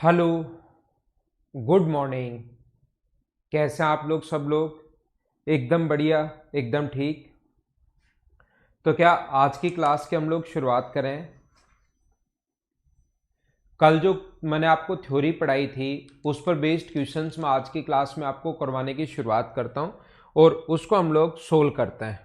Hello, good morning. कैसे हैं आप लोग? सब लोग एकदम बढ़िया, एकदम ठीक। तो क्या आज की क्लास की हम लोग शुरुआत करें? कल जो मैंने आपको थ्योरी पढ़ाई थी उस पर बेस्ड क्वेश्चंस मैं आज की क्लास में आपको करवाने की शुरुआत करता हूं और उसको हम लोग सोल्व करते हैं।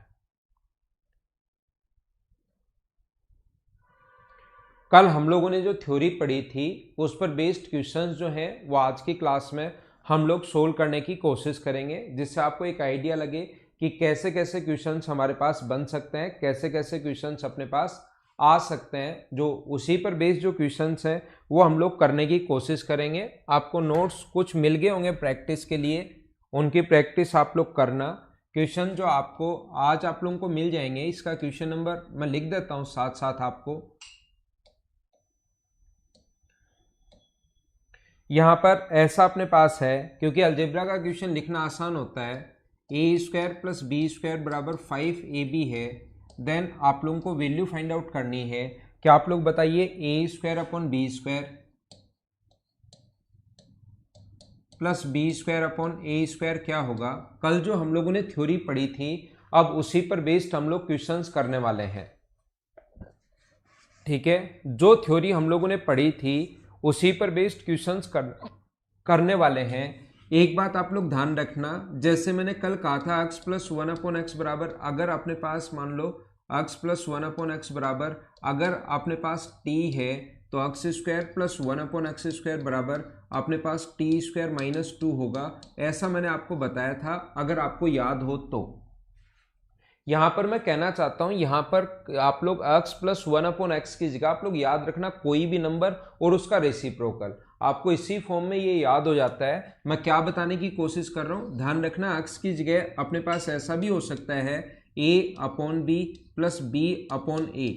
कल हम लोगों ने जो थ्योरी पढ़ी थी उस पर बेस्ड क्वेश्चंस जो हैं वो आज की क्लास में हम लोग सोल्व करने की कोशिश करेंगे, जिससे आपको एक आइडिया लगे कि कैसे कैसे क्वेश्चंस हमारे पास बन सकते हैं, कैसे कैसे क्वेश्चंस अपने पास आ सकते हैं। जो उसी पर बेस्ड जो क्वेश्चंस हैं वो हम लोग करने की कोशिश करेंगे। आपको नोट्स कुछ मिल गए होंगे प्रैक्टिस के लिए, उनकी प्रैक्टिस आप लोग करना। क्वेश्चन जो आपको आज आप लोगों को मिल जाएंगे, इसका क्वेश्चन नंबर मैं लिख देता हूँ साथ साथ आपको। यहाँ पर ऐसा अपने पास है, क्योंकि अलजेब्रा का क्वेश्चन लिखना आसान होता है। ए स्क्वायर प्लस बी स्क्वायर बराबर 5ab है। देन आप लोगों को वैल्यू फाइंड आउट करनी है। क्या आप लोग बताइए, A square upon B square plus B square upon A square क्या होगा? कल जो हम लोगों ने थ्योरी पढ़ी थी, अब उसी पर बेस्ड हम लोग क्वेश्चंस करने वाले हैं। ठीक है, जो थ्योरी हम लोगों ने पढ़ी थी उसी पर बेस्ड क्वेश्चंस करने वाले हैं। एक बात आप लोग ध्यान रखना, जैसे मैंने कल कहा था x plus one upon x बराबर, अगर अपने पास मान लो x plus one upon x बराबर, अगर अपने पास t है तो x square plus one upon x square बराबर अपने पास टी स्क्वायर माइनस टू होगा। ऐसा मैंने आपको बताया था, अगर आपको याद हो तो। यहां पर मैं कहना चाहता हूं, यहां पर आप लोग x plus one upon x की जगह आप लोग याद रखना कोई भी नंबर और उसका रेसिप्रोकल। आपको इसी फॉर्म में ये याद हो जाता है। मैं क्या बताने की कोशिश कर रहा हूं, ध्यान रखना। x की जगह अपने पास ऐसा भी हो सकता है a upon B plus B upon A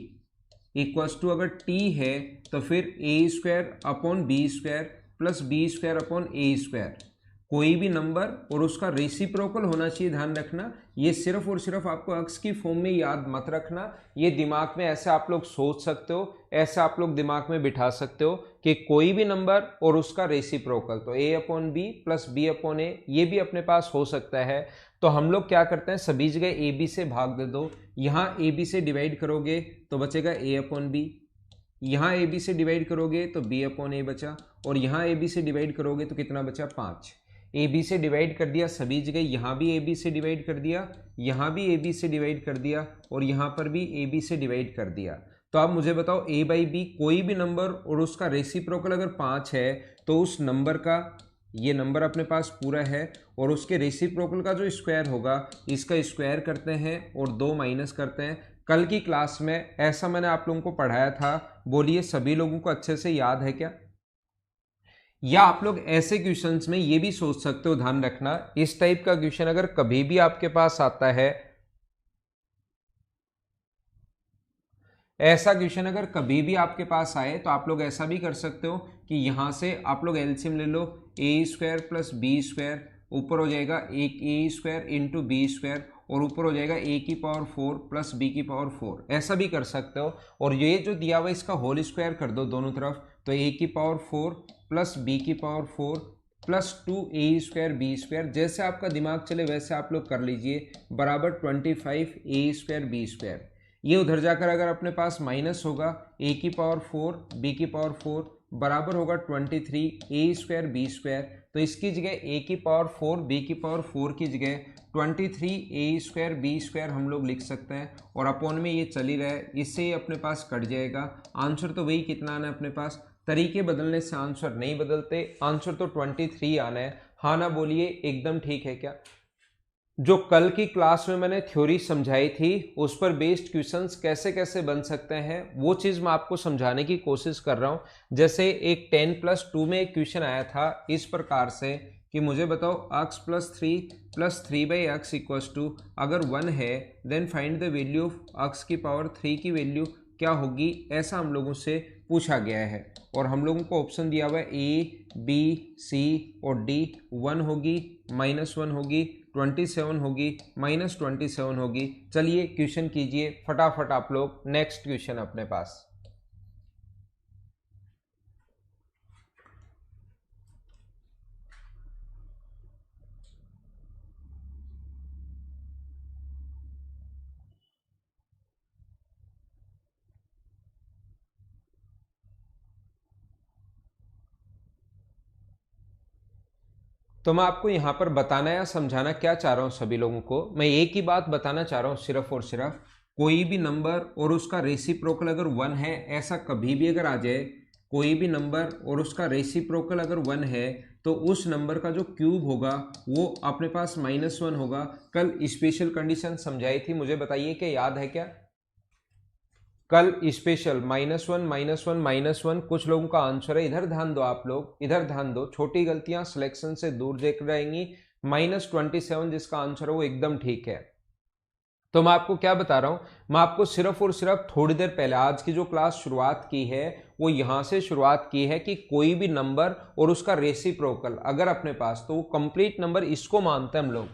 equals to, अगर t है तो फिर A square upon B square plus B square upon A square. कोई भी नंबर और उसका रेसिप्रोकल होना चाहिए, ध्यान रखना। ये सिर्फ और सिर्फ आपको अक्स की फॉर्म में याद मत रखना, ये दिमाग में ऐसे आप लोग सोच सकते हो, ऐसे आप लोग दिमाग में बिठा सकते हो कि कोई भी नंबर और उसका रेसिप्रोकल, तो A upon B plus B upon A ये भी अपने पास हो सकता है। तो हम लोग क्या करते हैं, सभी जगह ए बी से भाग दे दो। यहाँ ए बी से डिवाइड करोगे तो बचेगा ए अपॉन बी, यहाँ ए बी से डिवाइड करोगे तो बी अपॉन ए बचा, और यहाँ ए बी से डिवाइड करोगे तो कितना बचा? 5। ए बी से डिवाइड कर दिया सभी जगह, यहाँ भी ए बी से डिवाइड कर दिया, यहाँ भी ए बी से डिवाइड कर दिया, और यहाँ पर भी ए बी से डिवाइड कर दिया। तो आप मुझे बताओ, ए बाई बी कोई भी नंबर और उसका रेसिप्रोकल अगर 5 है तो उस नंबर का, ये नंबर अपने पास पूरा है और उसके रेसिप्रोकल का जो स्क्वायर होगा, इसका स्क्वायर करते हैं और 2 माइनस करते हैं। कल की क्लास में ऐसा मैंने आप लोगों को पढ़ाया था। बोलिए, सभी लोगों को अच्छे से याद है क्या? या आप लोग ऐसे क्वेश्चंस में ये भी सोच सकते हो, ध्यान रखना, इस टाइप का क्वेश्चन अगर कभी भी आपके पास आता है, ऐसा क्वेश्चन अगर कभी भी आपके पास आए तो आप लोग ऐसा भी कर सकते हो कि यहां से आप लोग एलसीएम ले लो। ए स्क्वायर प्लस बी स्क्वायर ऊपर हो जाएगा एक ए स्क्वायर इंटू बी स्क्वायर, और ऊपर हो जाएगा ए की पावर 4 प्लस बी की पावर 4। ऐसा भी कर सकते हो, और ये जो दिया हुआ इसका होल स्क्वायर कर दो दोनों तरफ, तो ए की पावर 4 प्लस बी की पावर 4 प्लस 2 ए स्क्वायर बी स्क्वायर। जैसे आपका दिमाग चले वैसे आप लोग कर लीजिए, बराबर 25 ए स्क्वायर बी स्क्वायर। ये उधर जाकर अगर अपने पास माइनस होगा, ए की पावर 4 बी की पावर 4 बराबर होगा 23 ए स्क्वायर बी स्क्वायर। तो इसकी जगह ए की पावर 4 बी की पावर 4 की जगह 23 ए स्क्वायर बी स्क्वायर हम लोग लिख सकते हैं, और अपॉन में ये चल ही रहा है, इससे ये अपने पास कट जाएगा। आंसर तो वही कितना आना है अपने पास, तरीके बदलने से आंसर नहीं बदलते, आंसर तो 23 आना है। हाँ ना बोलिए, एकदम ठीक है क्या? जो कल की क्लास में मैंने थ्योरी समझाई थी उस पर बेस्ड क्वेश्चंस कैसे कैसे बन सकते हैं वो चीज़ मैं आपको समझाने की कोशिश कर रहा हूं। जैसे एक 10+2 में एक क्वेश्चन आया था इस प्रकार से कि मुझे बताओ x plus 3 plus 3/x equals to, अगर 1 है then find the value of x की पावर 3 की वैल्यू क्या होगी, ऐसा हम लोगों से पूछा गया है। और हम लोगों को ऑप्शन दिया हुआ है ए बी सी और डी। 1 होगी, -1 होगी, 27 होगी, -27 होगी। चलिए क्वेश्चन कीजिए फटाफट आप लोग। नेक्स्ट क्वेश्चन अपने पास तो मैं आपको यहाँ पर बताना या समझाना क्या चाह रहा हूँ सभी लोगों को, मैं एक ही बात बताना चाह रहा हूँ सिर्फ और सिर्फ, कोई भी नंबर और उसका रेसिप्रोकल अगर 1 है, ऐसा कभी भी अगर आ जाए, कोई भी नंबर और उसका रेसिप्रोकल अगर 1 है तो उस नंबर का जो क्यूब होगा वो अपने पास -1 होगा। कल स्पेशल कंडीशन समझाई थी, मुझे बताइए कि याद है क्या? कल स्पेशल -1 कुछ लोगों का आंसर है, इधर ध्यान दो आप लोग, इधर ध्यान दो, छोटी गलतियां सिलेक्शन से दूर देख रहेंगी। -27 जिसका आंसर है वो एकदम ठीक है। तो मैं आपको क्या बता रहा हूं, मैं आपको सिर्फ और सिर्फ थोड़ी देर पहले आज की जो क्लास शुरुआत की है वो यहां से शुरुआत की है कि कोई भी नंबर और उसका रेसिप्रोकल अगर अपने पास, तो वो कंप्लीट नंबर इसको मानते हैं हम लोग,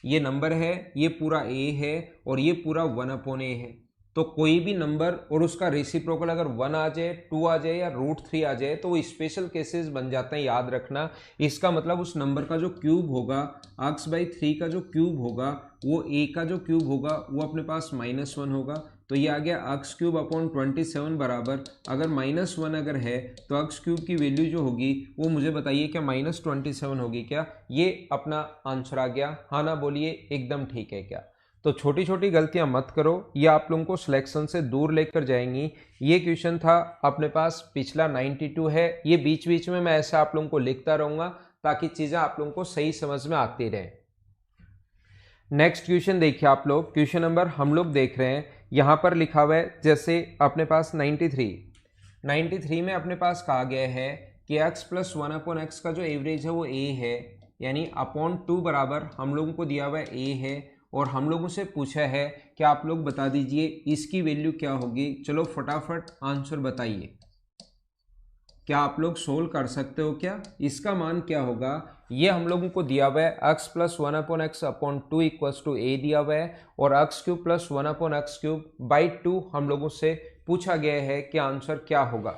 ये नंबर है, ये पूरा ए है और ये पूरा 1/a है। तो कोई भी नंबर और उसका रेसिप्रोकल अगर 1 आ जाए, 2 आ जाए या √3 आ जाए तो वो स्पेशल केसेस बन जाते हैं, याद रखना। इसका मतलब उस नंबर का जो क्यूब होगा, x/3 का जो क्यूब होगा वो a का जो क्यूब होगा वो अपने पास -1 होगा। तो ये आ गया x³/27 बराबर, अगर -1 अगर है तो x³ की वैल्यू जो होगी वो मुझे बताइए क्या -27 होगी क्या? ये अपना आंसर आ गया, हाँ ना बोलिए, एकदम ठीक है क्या? तो छोटी छोटी गलतियां मत करो, ये आप लोगों को सिलेक्शन से दूर लेकर जाएंगी। ये क्वेश्चन था अपने पास पिछला 92 है, ये बीच बीच में मैं ऐसे आप लोगों को लिखता रहूंगा ताकि चीजें आप लोगों को सही समझ में आती रहे। नेक्स्ट क्वेश्चन देखिए आप लोग, क्वेश्चन नंबर हम लोग देख रहे हैं, यहां पर लिखा हुआ है जैसे अपने पास 93 में अपने पास कहा गया है कि x+1/x का जो एवरेज है वो a है, यानी /2 बराबर हम लोगों को दिया हुआ है a है और हम लोगों से पूछा है कि आप लोग बता दीजिए इसकी वैल्यू क्या होगी। चलो फटाफट आंसर बताइए, क्या आप लोग सोल्व कर सकते हो क्या? इसका मान क्या होगा? ये हम लोगों को दिया हुआ है x+1/x/2 = a दिया हुआ है और x³ +1/x³/2 हम लोगों से पूछा गया है कि आंसर क्या होगा।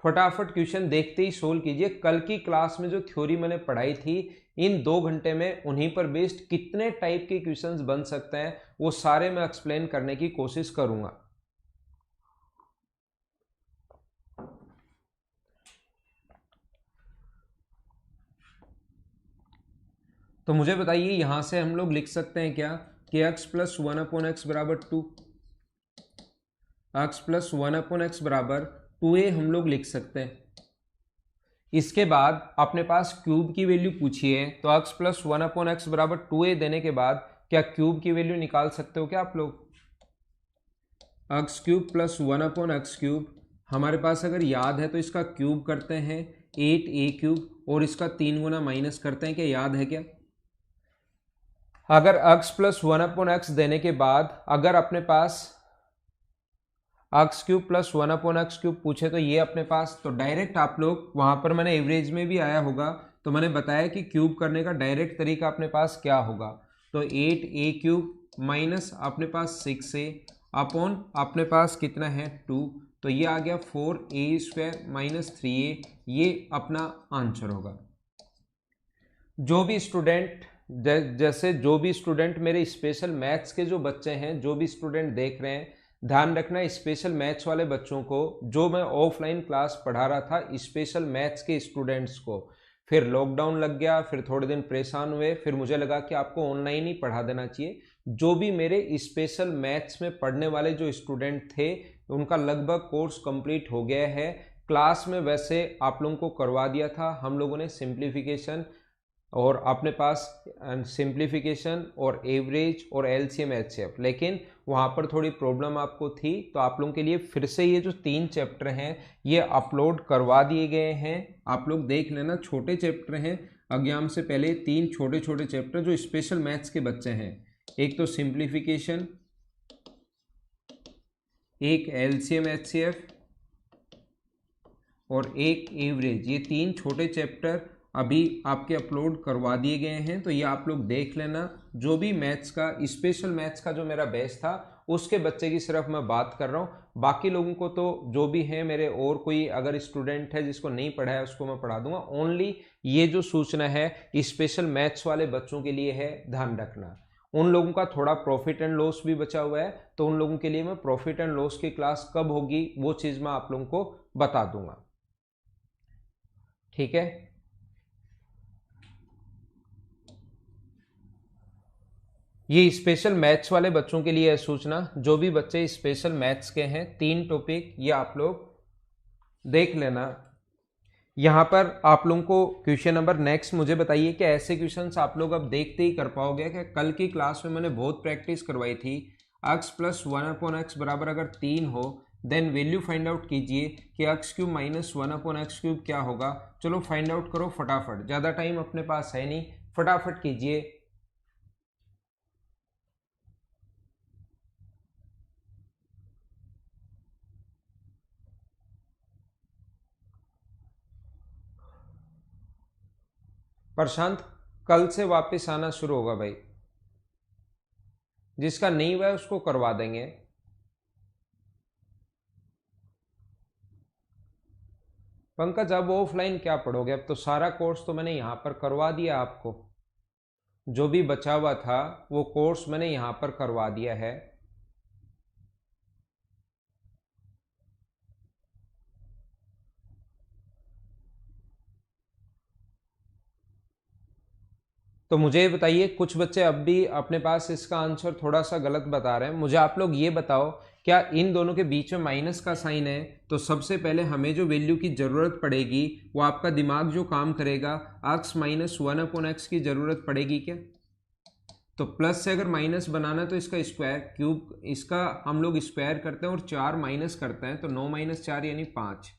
फटाफट क्वेश्चन देखते ही सोल्व कीजिए। कल की क्लास में जो थ्योरी मैंने पढ़ाई थी, इन 2 घंटे में उन्हीं पर बेस्ड कितने टाइप के क्वेश्चंस बन सकते हैं वो सारे मैं एक्सप्लेन करने की कोशिश करूंगा। तो मुझे बताइए यहां से हम लोग लिख सकते हैं क्या कि x+1/x बराबर 2, x+1/x बराबर 2a हम लोग लिख सकते हैं। इसके बाद अपने पास क्यूब की वैल्यू पूछी है, तो x+1/x बराबर 2a देने के बाद क्या क्यूब की वैल्यू निकाल सकते हो क्या आप लोग? x³ +1/x³ हमारे पास अगर याद है तो इसका क्यूब करते हैं 8a³ और इसका 3 गुना माइनस करते हैं, क्या याद है क्या? अगर x+1/x देने के बाद अगर अपने पास x³ +1/x³ पूछे तो ये अपने पास, तो डायरेक्ट आप लोग वहां पर, मैंने एवरेज में भी आया होगा तो मैंने बताया कि क्यूब करने का डायरेक्ट तरीका अपने पास क्या होगा। तो 8a³ माइनस अपने पास 6a अपॉन अपने पास कितना है 2, तो ये आ गया 4a² - 3a, ये अपना आंसर होगा। जो भी स्टूडेंट जैसे जो भी स्टूडेंट मेरे स्पेशल मैथ्स के जो बच्चे हैं, जो भी स्टूडेंट देख रहे हैं, ध्यान रखना स्पेशल मैथ्स वाले बच्चों को, जो मैं ऑफलाइन क्लास पढ़ा रहा था स्पेशल मैथ्स के स्टूडेंट्स को, फिर लॉकडाउन लग गया, फिर थोड़े दिन परेशान हुए, फिर मुझे लगा कि आपको ऑनलाइन ही पढ़ा देना चाहिए। जो भी मेरे स्पेशल मैथ्स में पढ़ने वाले जो स्टूडेंट थे उनका लगभग कोर्स कंप्लीट हो गया है। क्लास में वैसे आप लोगों को करवा दिया था हम लोगों ने सिंप्लीफिकेशन, और अपने पास सिंप्लीफिकेशन और एवरेज और एलसीएम एचसीएफ, लेकिन वहाँ पर थोड़ी प्रॉब्लम आपको थी, तो आप लोगों के लिए फिर से ये जो 3 चैप्टर हैं ये अपलोड करवा दिए गए हैं। आप लोग देख लेना, छोटे चैप्टर हैं, एग्जाम से पहले 3 छोटे छोटे चैप्टर जो स्पेशल मैथ्स के बच्चे हैं, एक तो सिंप्लीफिकेशन, एक एलसीएम एचसीएफ और एक एवरेज, ये 3 छोटे चैप्टर अभी आपके अपलोड करवा दिए गए हैं। तो ये आप लोग देख लेना। जो भी मैथ्स का स्पेशल मैथ्स का जो मेरा बैच था उसके बच्चे की सिर्फ मैं बात कर रहा हूँ, बाकी लोगों को तो जो भी है मेरे और कोई अगर स्टूडेंट है जिसको नहीं पढ़ा है उसको मैं पढ़ा दूंगा। ओनली ये जो सूचना है स्पेशल मैथ्स वाले बच्चों के लिए है, ध्यान रखना। उन लोगों का थोड़ा प्रॉफिट एंड लॉस भी बचा हुआ है, तो उन लोगों के लिए मैं प्रॉफिट एंड लॉस की क्लास कब होगी वो चीज़ मैं आप लोगों को बता दूंगा, ठीक है। ये स्पेशल मैथ्स वाले बच्चों के लिए है सूचना। जो भी बच्चे स्पेशल मैथ्स के हैं 3 टॉपिक ये आप लोग देख लेना। यहाँ पर आप लोगों को क्वेश्चन नंबर नेक्स्ट मुझे बताइए कि ऐसे क्वेश्चंस आप लोग अब देखते ही कर पाओगे कि कल की क्लास में मैंने बहुत प्रैक्टिस करवाई थी। x प्लस 1/x बराबर अगर 3 हो देन वैल्यू फाइंड आउट कीजिए कि x cube minus 1/x cube क्या होगा। चलो फाइंड आउट करो फटाफट, ज़्यादा टाइम अपने पास है नहीं, फटाफट कीजिए। प्रशांत कल से वापस आना शुरू होगा भाई, जिसका नहीं हुआ है उसको करवा देंगे। पंकज अब ऑफलाइन क्या पढ़ोगे, अब तो सारा कोर्स तो मैंने यहाँ पर करवा दिया आपको। जो भी बचा हुआ था वो कोर्स मैंने यहाँ पर करवा दिया है। तो मुझे ये बताइए, कुछ बच्चे अब भी अपने पास इसका आंसर थोड़ा सा गलत बता रहे हैं। मुझे आप लोग ये बताओ, क्या इन दोनों के बीच में माइनस का साइन है? तो सबसे पहले हमें जो वैल्यू की ज़रूरत पड़ेगी वो आपका दिमाग जो काम करेगा, x माइनस 1/x की ज़रूरत पड़ेगी क्या? तो प्लस से अगर माइनस बनाना है तो इसका स्क्वायर क्यूब, इसका हम लोग स्क्वायर करते हैं और 4 माइनस करते हैं तो 9 माइनस 4 यानी 5।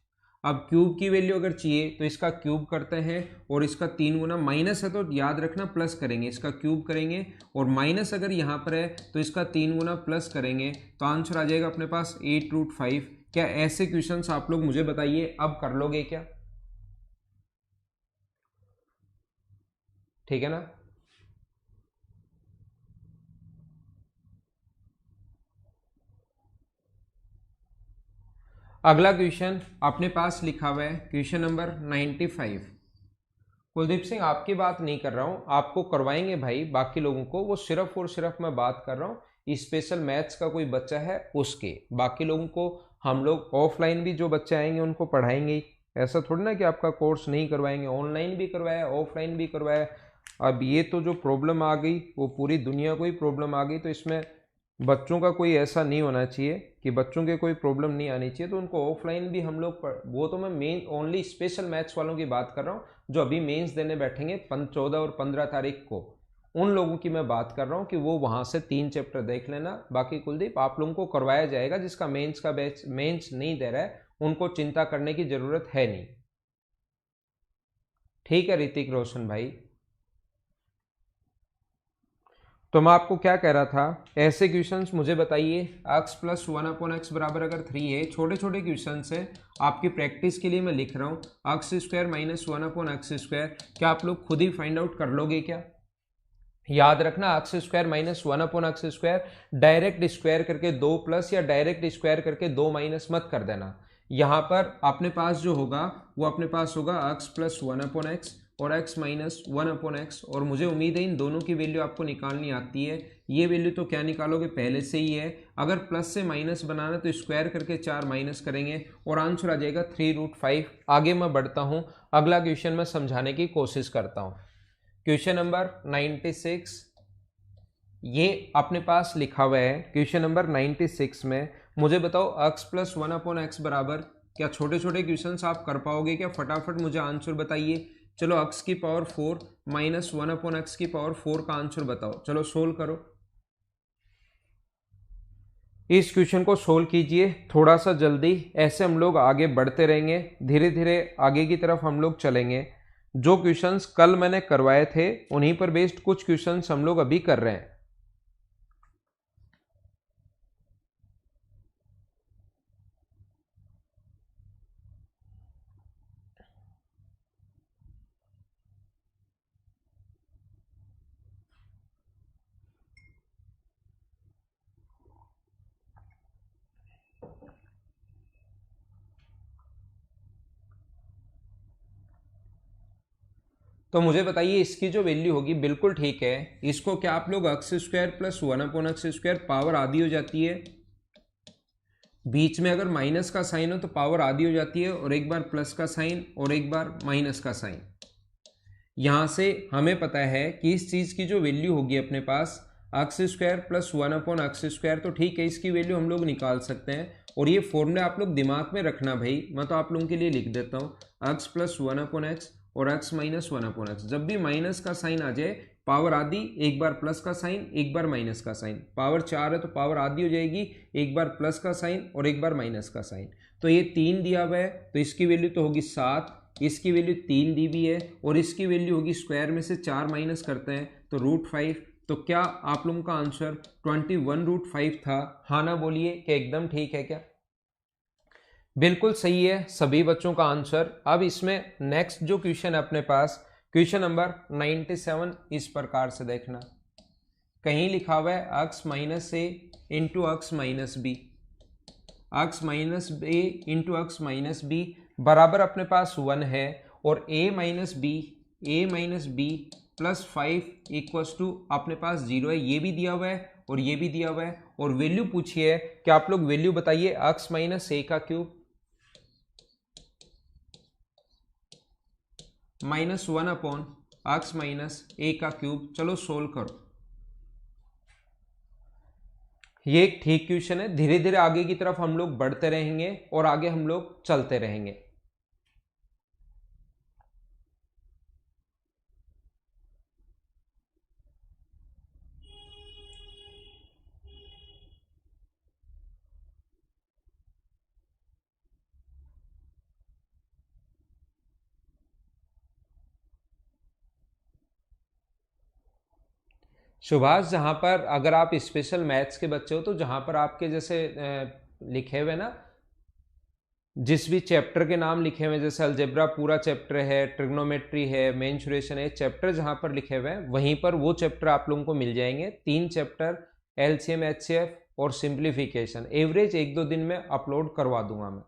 अब क्यूब की वैल्यू अगर चाहिए तो इसका क्यूब करते हैं और इसका 3 गुना, माइनस है तो याद रखना प्लस करेंगे, इसका क्यूब करेंगे और माइनस अगर यहाँ पर है तो इसका 3 गुना प्लस करेंगे तो आंसर आ जाएगा अपने पास 8√5। क्या ऐसे क्वेश्चंस आप लोग मुझे बताइए अब कर लोगे क्या? ठीक है ना। अगला क्वेश्चन अपने पास लिखा हुआ है क्वेश्चन नंबर 95। कुलदीप सिंह आपकी बात नहीं कर रहा हूँ, आपको करवाएंगे भाई बाकी लोगों को, वो सिर्फ और सिर्फ मैं बात कर रहा हूँ स्पेशल मैथ्स का कोई बच्चा है उसके, बाकी लोगों को हम लोग ऑफलाइन भी जो बच्चे आएंगे उनको पढ़ाएंगे ही। ऐसा थोड़ी ना कि आपका कोर्स नहीं करवाएंगे, ऑनलाइन भी करवाया ऑफलाइन भी करवाया। अब ये तो जो प्रॉब्लम आ गई वो पूरी दुनिया को ही प्रॉब्लम आ गई, तो इसमें बच्चों का कोई ऐसा नहीं होना चाहिए कि बच्चों के कोई प्रॉब्लम नहीं आनी चाहिए। तो उनको ऑफलाइन भी हम लोग वो तो मैं मेन ओनली स्पेशल मैथ्स वालों की बात कर रहा हूँ जो अभी मेंस देने बैठेंगे 14 और 15 तारीख को, उन लोगों की मैं बात कर रहा हूँ कि वो वहाँ से 3 चैप्टर देख लेना। बाकी कुलदीप आप लोगों को करवाया जाएगा, जिसका मेंस का बैच मेंस नहीं दे रहा है उनको चिंता करने की ज़रूरत है नहीं। ठीक है ऋतिक रोशन भाई। तो मैं आपको क्या कह रहा था, ऐसे क्वेश्चंस मुझे बताइए। x प्लस 1/x बराबर अगर 3 है, छोटे छोटे क्वेश्चंस है आपकी प्रैक्टिस के लिए मैं लिख रहा हूँ। X square minus 1/x square, क्या आप लोग खुद ही फाइंड आउट कर लोगे क्या? याद रखना x square minus 1/x square direct square करके 2 प्लस या डायरेक्ट स्क्वायर करके 2 माइनस मत कर देना। यहाँ पर अपने पास जो होगा वो अपने पास होगा x प्लस 1/x और x माइनस 1/x, और मुझे उम्मीद है इन दोनों की वैल्यू आपको निकालनी आती है। ये वैल्यू तो क्या निकालोगे पहले से ही है, अगर प्लस से माइनस बनाना तो स्क्वायर करके 4 माइनस करेंगे और आंसर आ जाएगा 3√5। आगे मैं बढ़ता हूँ, अगला क्वेश्चन मैं समझाने की कोशिश करता हूँ। क्वेश्चन नंबर 96 ये अपने पास लिखा हुआ है। क्वेश्चन नंबर 96 में मुझे बताओ x प्लस 1/x बराबर, क्या छोटे छोटे क्वेश्चंस आप कर पाओगे क्या? फटाफट मुझे आंसर बताइए। चलो x की पावर 4 माइनस 1/x की पावर 4 का आंसर बताओ, चलो सोल्व करो। इस क्वेश्चन को सोल्व कीजिए थोड़ा सा जल्दी, ऐसे हम लोग आगे बढ़ते रहेंगे, धीरे धीरे आगे की तरफ हम लोग चलेंगे। जो क्वेश्चंस कल मैंने करवाए थे उन्हीं पर बेस्ड कुछ क्वेश्चंस हम लोग अभी कर रहे हैं। तो मुझे बताइए इसकी जो वैल्यू होगी बिल्कुल ठीक है, इसको क्या आप लोग x square plus 1/x square power आधी हो जाती है, बीच में अगर माइनस का साइन हो तो पावर आधी हो जाती है, और एक बार प्लस का साइन और एक बार माइनस का साइन। यहां से हमें पता है कि इस चीज की जो वैल्यू होगी अपने पास एक्स स्क्वायर प्लस 1/x², तो ठीक है, इसकी वैल्यू हम लोग निकाल सकते हैं। और ये फॉर्मूला आप लोग दिमाग में रखना भाई, मैं तो आप लोगों के लिए लिख देता हूँ, x प्लस 1/x और x माइनस 1/x। जब भी माइनस का साइन आ जाए, पावर आधी, एक बार प्लस का साइन, एक बार माइनस का साइन। पावर 4 है तो पावर आधी हो जाएगी, एक बार प्लस का साइन और एक बार माइनस का साइन। तो ये 3 दिया हुआ है, तो इसकी वैल्यू तो होगी 7, इसकी वैल्यू 3 दी हुई है, और इसकी वैल्यू होगी स्क्वायर में से 4 माइनस करते हैं तो √5। तो क्या आप लोगों का आंसर 21√5 था? हाँ ना बोलिए कि एकदम ठीक है क्या? बिल्कुल सही है सभी बच्चों का आंसर। अब इसमें नेक्स्ट जो क्वेश्चन है अपने पास, क्वेश्चन नंबर 97, इस प्रकार से देखना। कहीं लिखा हुआ है x minus A into x minus B, x minus A into x minus B बराबर अपने पास 1 है, और a minus B plus 5 equals to अपने पास 0 है। ये भी दिया हुआ है और ये भी दिया हुआ है, और वैल्यू पूछी है कि आप लोग वैल्यू बताइए x माइनस ए का क्यूब माइनस 1/x माइनस ए का क्यूब। चलो सोल्व करो। ये एक ठीक क्वेश्चन है। धीरे धीरे आगे की तरफ हम लोग बढ़ते रहेंगे और आगे हम लोग चलते रहेंगे। सुभाष, जहाँ पर अगर आप स्पेशल मैथ्स के बच्चे हो, तो जहाँ पर आपके जैसे लिखे हुए ना, जिस भी चैप्टर के नाम लिखे हुए, जैसे अलजेब्रा पूरा चैप्टर है, ट्रिग्नोमेट्री है, मेंसुरेशन है, चैप्टर जहाँ पर लिखे हुए हैं वहीं पर वो चैप्टर आप लोगों को मिल जाएंगे। 3 चैप्टर, एलसीएम, एचसीएफ और सिंप्लीफिकेशन। एवरेज 1-2 दिन में अपलोड करवा दूंगा मैं।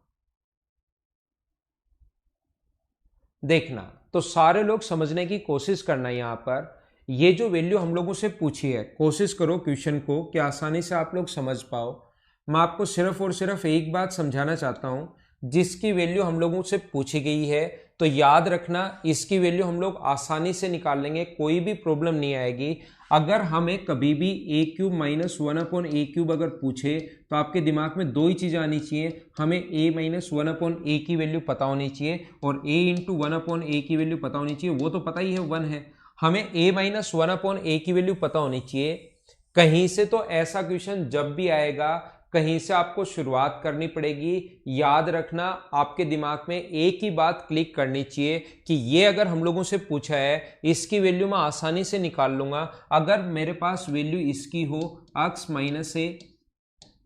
देखना, तो सारे लोग समझने की कोशिश करना। यहाँ पर ये जो वैल्यू हम लोगों से पूछी है, कोशिश करो क्वेश्चन को कि आसानी से आप लोग समझ पाओ। मैं आपको सिर्फ और सिर्फ एक बात समझाना चाहता हूं, जिसकी वैल्यू हम लोगों से पूछी गई है तो याद रखना, इसकी वैल्यू हम लोग आसानी से निकाल लेंगे, कोई भी प्रॉब्लम नहीं आएगी। अगर हमें कभी भी a³ माइनस 1/a³ अगर पूछे तो आपके दिमाग में 2 ही चीज़ें आनी चाहिए। हमें a माइनस 1/a की वैल्यू पता होनी चाहिए, और a इंटू 1/a की वैल्यू पता होनी चाहिए। वो तो पता ही है 1 है। हमें a माइनस 1/a की वैल्यू पता होनी चाहिए। कहीं से तो ऐसा क्वेश्चन जब भी आएगा, कहीं से आपको शुरुआत करनी पड़ेगी। याद रखना, आपके दिमाग में एक ही बात क्लिक करनी चाहिए कि ये अगर हम लोगों से पूछा है, इसकी वैल्यू मैं आसानी से निकाल लूंगा। अगर मेरे पास वैल्यू इसकी हो, x माइनस ए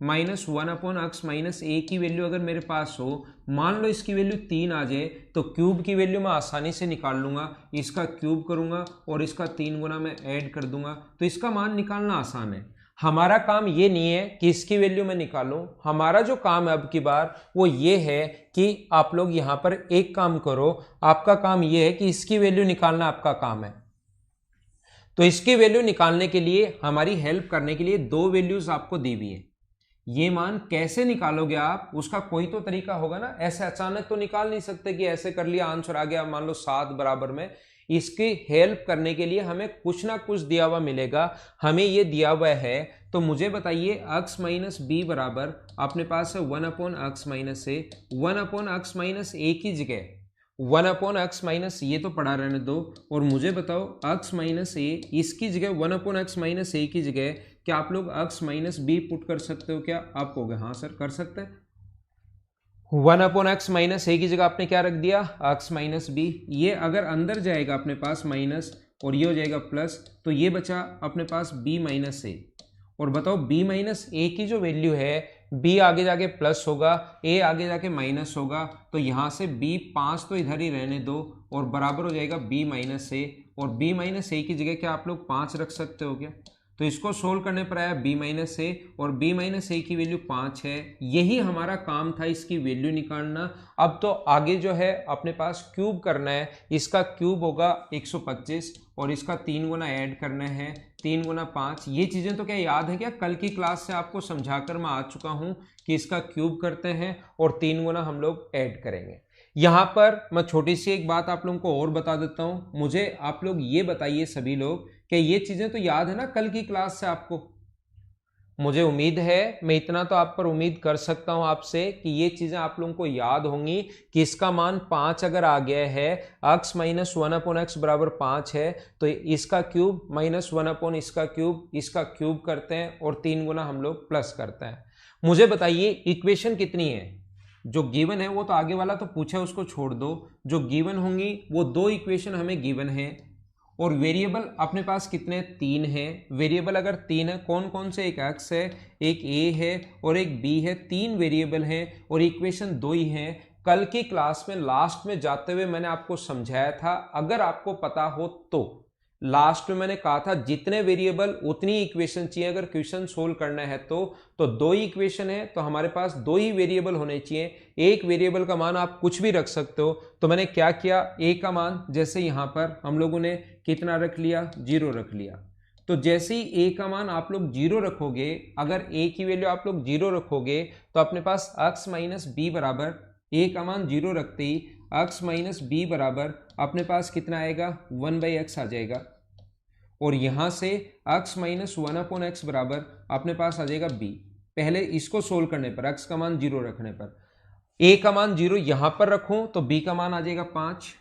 माइनस 1/x माइनस ए की वैल्यू अगर मेरे पास हो, मान लो इसकी वैल्यू 3 आ जाए, तो क्यूब की वैल्यू मैं आसानी से निकाल लूंगा। इसका क्यूब करूंगा और इसका 3 गुना मैं ऐड कर दूंगा, तो इसका मान निकालना आसान है। हमारा काम ये नहीं है कि इसकी वैल्यू मैं निकालूं। हमारा जो काम है अब की बार वो ये है कि आप लोग यहां पर एक काम करो। आपका काम ये है कि इसकी वैल्यू निकालना आपका काम है। तो इसकी वैल्यू निकालने के लिए, हमारी हेल्प करने के लिए 2 वैल्यूज आपको दी हुई है। ये मान कैसे निकालोगे आप, उसका कोई तो तरीका होगा ना। ऐसे अचानक तो निकाल नहीं सकते कि ऐसे कर लिया आंसर आ गया, मान लो 7 बराबर में। इसकी हेल्प करने के लिए हमें कुछ ना कुछ दिया हुआ मिलेगा। हमें ये दिया हुआ है, तो मुझे बताइए x माइनस बी बराबर अपने पास है 1/x माइनस ए। 1/x माइनस ए की जगह 1/x माइनस ये तो पढ़ा रहने दो, और मुझे बताओ x माइनस ए, इसकी जगह 1/x माइनस ए की जगह क्या आप लोग x माइनस बी पुट कर सकते हो? क्या आप कहोगे हाँ सर कर सकते हैं। 1/x माइनस ए की जगह आपने क्या रख दिया, x माइनस बी। ये अगर अंदर जाएगा अपने पास माइनस, और ये हो जाएगा प्लस, तो ये बचा अपने पास b माइनस ए। और बताओ b माइनस ए की जो वैल्यू है, b आगे जाके प्लस होगा, a आगे जाके माइनस होगा, तो यहाँ से b 5 तो इधर ही रहने दो, और बराबर हो जाएगा b माइनस ए। और b माइनस ए की जगह क्या आप लोग 5 रख सकते हो क्या? तो इसको सोल्व करने पर आया b माइनस ए, और b माइनस ए की वैल्यू 5 है। यही हमारा काम था, इसकी वैल्यू निकालना। अब तो आगे जो है अपने पास क्यूब करना है। इसका क्यूब होगा 125, और इसका 3 गुना ऐड करना है, 3 गुना 5। ये चीज़ें तो क्या याद है क्या? कल की क्लास से आपको समझाकर मैं आ चुका हूँ कि इसका क्यूब करते हैं और 3 गुना हम लोग ऐड करेंगे। यहाँ पर मैं छोटी सी एक बात आप लोगों को और बता देता हूँ। मुझे आप लोग ये बताइए सभी लोग क्या ये चीजें तो याद है ना कल की क्लास से आपको? मुझे उम्मीद है, मैं इतना तो आप पर उम्मीद कर सकता हूं आपसे कि ये चीजें आप लोगों को याद होंगी कि इसका मान 5 अगर आ गया है, x माइनस 1/x बराबर 5 है, तो इसका क्यूब माइनस 1 इसका क्यूब करते हैं और 3 गुना हम लोग प्लस करते हैं। मुझे बताइए इक्वेशन कितनी है? जो गिवन है वो तो आगे वाला तो पूछा, उसको छोड़ दो। जो गिवन होंगी वो 2 इक्वेशन हमें गिवन है, और वेरिएबल अपने पास कितने? 3 है। वेरिएबल अगर 3 है, कौन कौन से? एक x है, एक a है और एक b है। 3 वेरिएबल हैं और इक्वेशन 2 ही हैं। कल की क्लास में लास्ट में जाते हुए मैंने आपको समझाया था, अगर आपको पता हो तो लास्ट में मैंने कहा था जितने वेरिएबल उतनी इक्वेशन चाहिए अगर क्वेश्चन सोल्व करना है तो 2 इक्वेशन है तो हमारे पास 2 ही वेरिएबल होने चाहिए। एक वेरिएबल का मान आप कुछ भी रख सकते हो। तो मैंने क्या किया, a का मान जैसे यहां पर हम लोगों ने कितना रख लिया? 0 रख लिया। तो जैसे ही a का मान आप लोग 0 रखोगे, अगर a की वैल्यू आप लोग 0 रखोगे तो अपने पास x माइनस बी बराबर, a का मान 0 रखते ही x माइनस बी बराबर अपने पास कितना आएगा? 1/x आ जाएगा। और यहां से x माइनस 1/x बराबर अपने पास आ जाएगा b। पहले इसको सोल्व करने पर x का मान 0 रखने पर, a का मान 0 यहां पर रखूं तो b का मान आ जाएगा 5।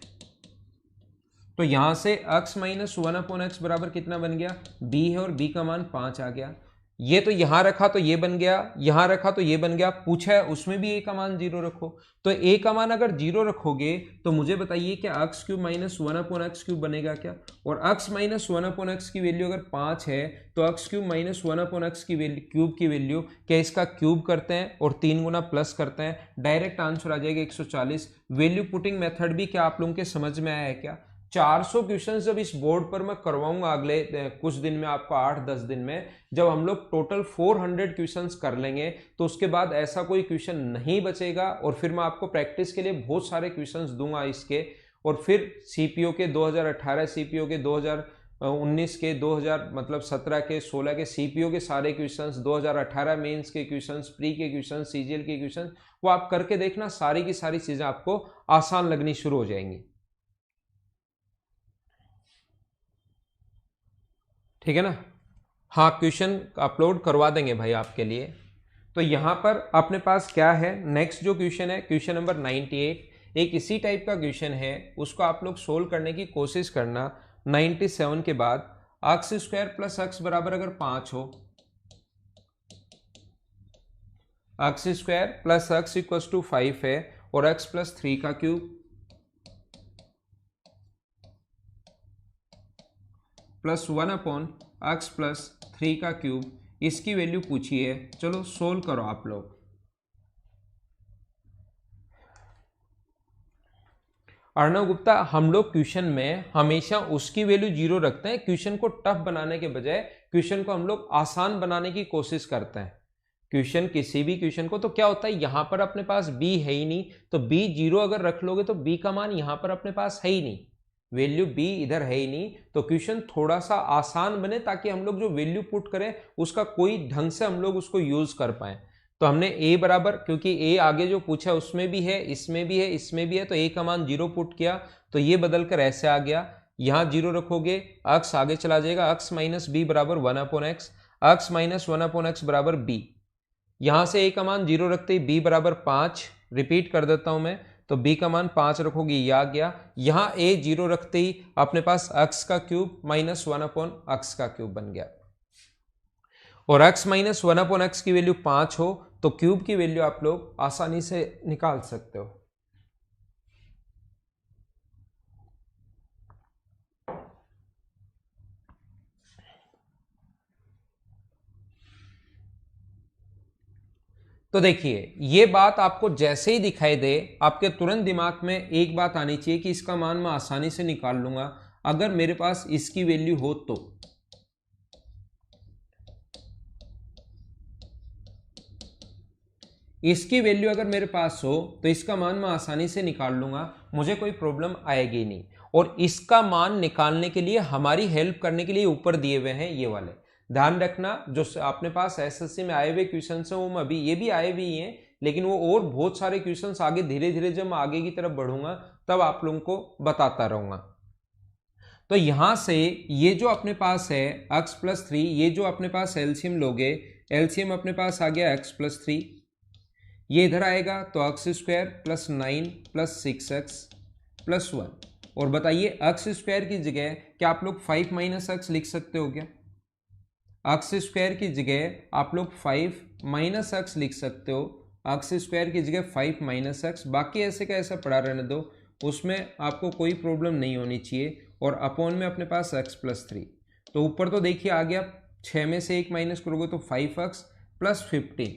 तो यहां से x माइनस 1/x बराबर कितना बन गया? b है और b का मान 5 आ गया। ये तो यहां रखा तो ये बन गया, यहां रखा तो ये बन गया। पूछा है उसमें भी a का मान 0 रखो। तो a का मान अगर 0 रखोगे तो मुझे बताइए क्या x cube minus 1/x cube बनेगा क्या? और x माइनस 1/x की वैल्यू अगर 5 है तो x क्यूब माइनस 1/x की वैल्यू, क्यूब की वैल्यू क्या इसका क्यूब करते हैं और 3 गुना प्लस करते हैं, डायरेक्ट आंसर आ जाएगा 140। वैल्यू पुटिंग मेथड भी क्या आप लोगों के समझ में आया है क्या? 400 क्वेश्चन जब इस बोर्ड पर मैं करवाऊंगा अगले कुछ दिन में, आपको 8-10 दिन में, जब हम लोग टोटल 400 क्वेश्चंस कर लेंगे तो उसके बाद ऐसा कोई क्वेश्चन नहीं बचेगा। और फिर मैं आपको प्रैक्टिस के लिए बहुत सारे क्वेश्चंस दूंगा इसके। और फिर सीपीओ के 2018, सीपीओ के 2019 के 2000 मतलब 17 के 16 के सीपीओ के सारे क्वेश्चंस, 2018 मेंस के क्वेश्चंस, प्री के क्वेश्चंस, सीजीएल के क्वेश्चंस, वो आप करके देखना, सारी की सारी चीजें आपको आसान लगनी शुरू हो जाएंगी। ठीक है ना? हाँ, क्वेश्चन अपलोड करवा देंगे भाई आपके लिए। तो यहां पर अपने पास क्या है, नेक्स्ट जो क्वेश्चन है क्वेश्चन नंबर 98, एक इसी टाइप का क्वेश्चन है, उसको आप लोग सोल्व करने की कोशिश करना। 97 के बाद x स्क्वायर प्लस x बराबर अगर 5 हो, x square plus x equal to 5 है और x प्लस 3 का क्यूब प्लस 1/x प्लस 3 का क्यूब, इसकी वैल्यू पूछी है। चलो सोल्व करो आप लोग। अर्णव गुप्ता, हम लोग क्वेश्चन में हमेशा उसकी वैल्यू 0 रखते हैं। क्वेश्चन को टफ बनाने के बजाय क्वेश्चन को हम लोग आसान बनाने की कोशिश करते हैं। क्वेश्चन, किसी भी क्वेश्चन को, तो क्या होता है यहां पर अपने पास b है ही नहीं, तो b 0 अगर रख लोगे तो b का मान यहां पर अपने पास है ही नहीं, वैल्यू b इधर है ही नहीं। तो क्वेश्चन थोड़ा सा आसान बने ताकि हम लोग जो वैल्यू पुट करें उसका कोई ढंग से हम लोग उसको यूज कर पाए। तो हमने a बराबर, क्योंकि a आगे जो पूछा है उसमें भी है, इसमें भी है, इसमें भी है, तो a का मान 0 पुट किया तो ये बदल कर ऐसे आ गया। यहां 0 रखोगे x आगे चला जाएगा, x माइनस बी बराबर 1/x, x माइनस 1/x बराबर b। यहां से a का मान 0 रखते ही b बराबर 5, रिपीट कर देता हूं मैं, तो b का मान 5 रखोगे ये आ गया। यहां a 0 रखते ही अपने पास x का क्यूब माइनस 1/x का क्यूब बन गया। और x माइनस 1/x की वैल्यू 5 हो तो क्यूब की वैल्यू आप लोग आसानी से निकाल सकते हो। तो देखिए, ये बात आपको जैसे ही दिखाई दे, आपके तुरंत दिमाग में एक बात आनी चाहिए कि इसका मान मैं आसानी से निकाल लूंगा अगर मेरे पास इसकी वैल्यू हो तो। इसकी वैल्यू अगर मेरे पास हो तो इसका मान मैं आसानी से निकाल लूंगा, मुझे कोई प्रॉब्लम आएगी नहीं। और इसका मान निकालने के लिए हमारी हेल्प करने के लिए ऊपर दिए हुए हैं ये वाले, ध्यान रखना। जो अपने पास एसएससी में आए हुए क्वेश्चन है वो अभी ये भी आए हुए ही हैं, लेकिन वो और बहुत सारे क्वेश्चंस आगे धीरे धीरे जब मैं आगे की तरफ बढ़ूंगा तब आप लोगों को बताता रहूंगा। तो यहां से ये जो अपने पास है x प्लस 3, ये जो अपने पास एलसीएम लोगे, एलसीएम अपने पास आ गया x प्लस 3, ये इधर आएगा तो x square plus 9 plus 6x plus 1। और बताइए एक्स स्क्वायर की जगह क्या आप लोग 5 माइनस एक्स लिख सकते हो क्या? एक्स स्क्वायर की जगह आप लोग 5 माइनस एक्स लिख सकते हो, एक्स स्क्वायर की जगह 5 माइनस एक्स, बाकी ऐसे का ऐसा पड़ा रहने दो, उसमें आपको कोई प्रॉब्लम नहीं होनी चाहिए। और अपॉन में अपने पास x प्लस 3, तो ऊपर तो देखिए आ गया, 6 में से 1 माइनस करोगे तो 5x प्लस 15,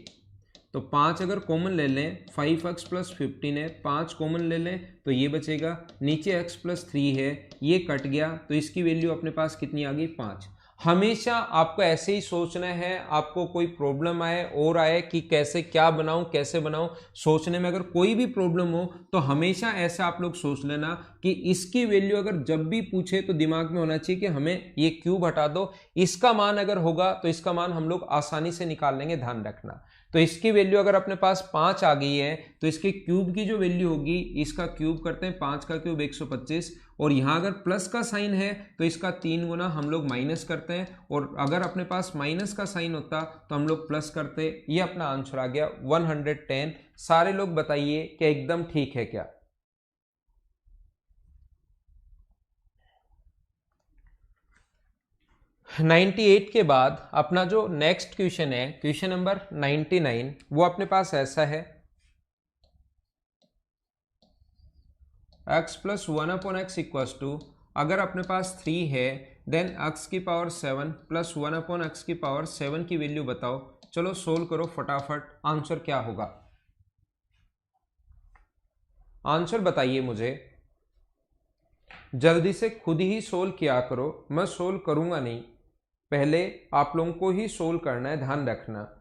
तो 5 अगर कॉमन ले लें, 5x प्लस 15 है, 5 कॉमन ले लें तो ये बचेगा, नीचे x प्लस 3 है, ये कट गया तो इसकी वैल्यू अपने पास कितनी आ गई 5। हमेशा आपको ऐसे ही सोचना है, आपको कोई प्रॉब्लम आए और आए कि कैसे क्या बनाऊं कैसे बनाऊं, सोचने में अगर कोई भी प्रॉब्लम हो तो हमेशा ऐसा आप लोग सोच लेना कि इसकी वैल्यू अगर जब भी पूछे तो दिमाग में होना चाहिए कि हमें ये क्यूब हटा दो, इसका मान अगर होगा तो इसका मान हम लोग आसानी से निकाल लेंगे, ध्यान रखना। तो इसकी वैल्यू अगर अपने पास 5 आ गई है तो इसके क्यूब की जो वैल्यू होगी, इसका क्यूब करते हैं, 5 का क्यूब 125, और यहाँ अगर प्लस का साइन है तो इसका 3 गुना हम लोग माइनस करते हैं, और अगर अपने पास माइनस का साइन होता तो हम लोग प्लस करते। ये अपना आंसर आ गया 110। सारे लोग बताइए क्या एकदम ठीक है क्या? नाइन्टी 98 के बाद अपना जो नेक्स्ट क्वेश्चन है, क्वेश्चन नंबर 99, वो अपने पास ऐसा है, x plus 1 upon x equal to, अगर अपने पास 3 है देन x की पावर 7 प्लस 1 अपॉन एक्स की पावर 7 की वैल्यू बताओ। चलो सोल्व करो फटाफट, आंसर क्या होगा? आंसर बताइए मुझे, जल्दी से खुद ही सोल्व किया करो, मैं सोल्व करूंगा नहीं, पहले आप लोगों को ही सोल्व करना है, ध्यान रखना।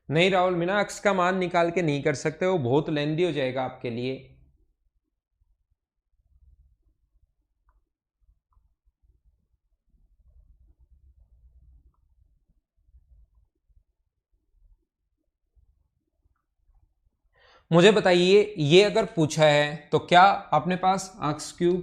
नहीं राहुल मीना, एक्स का मान निकाल के नहीं कर सकते, वो बहुत लेंदी हो जाएगा आपके लिए। मुझे बताइए, ये अगर पूछा है तो क्या अपने पास एक्स क्यूब,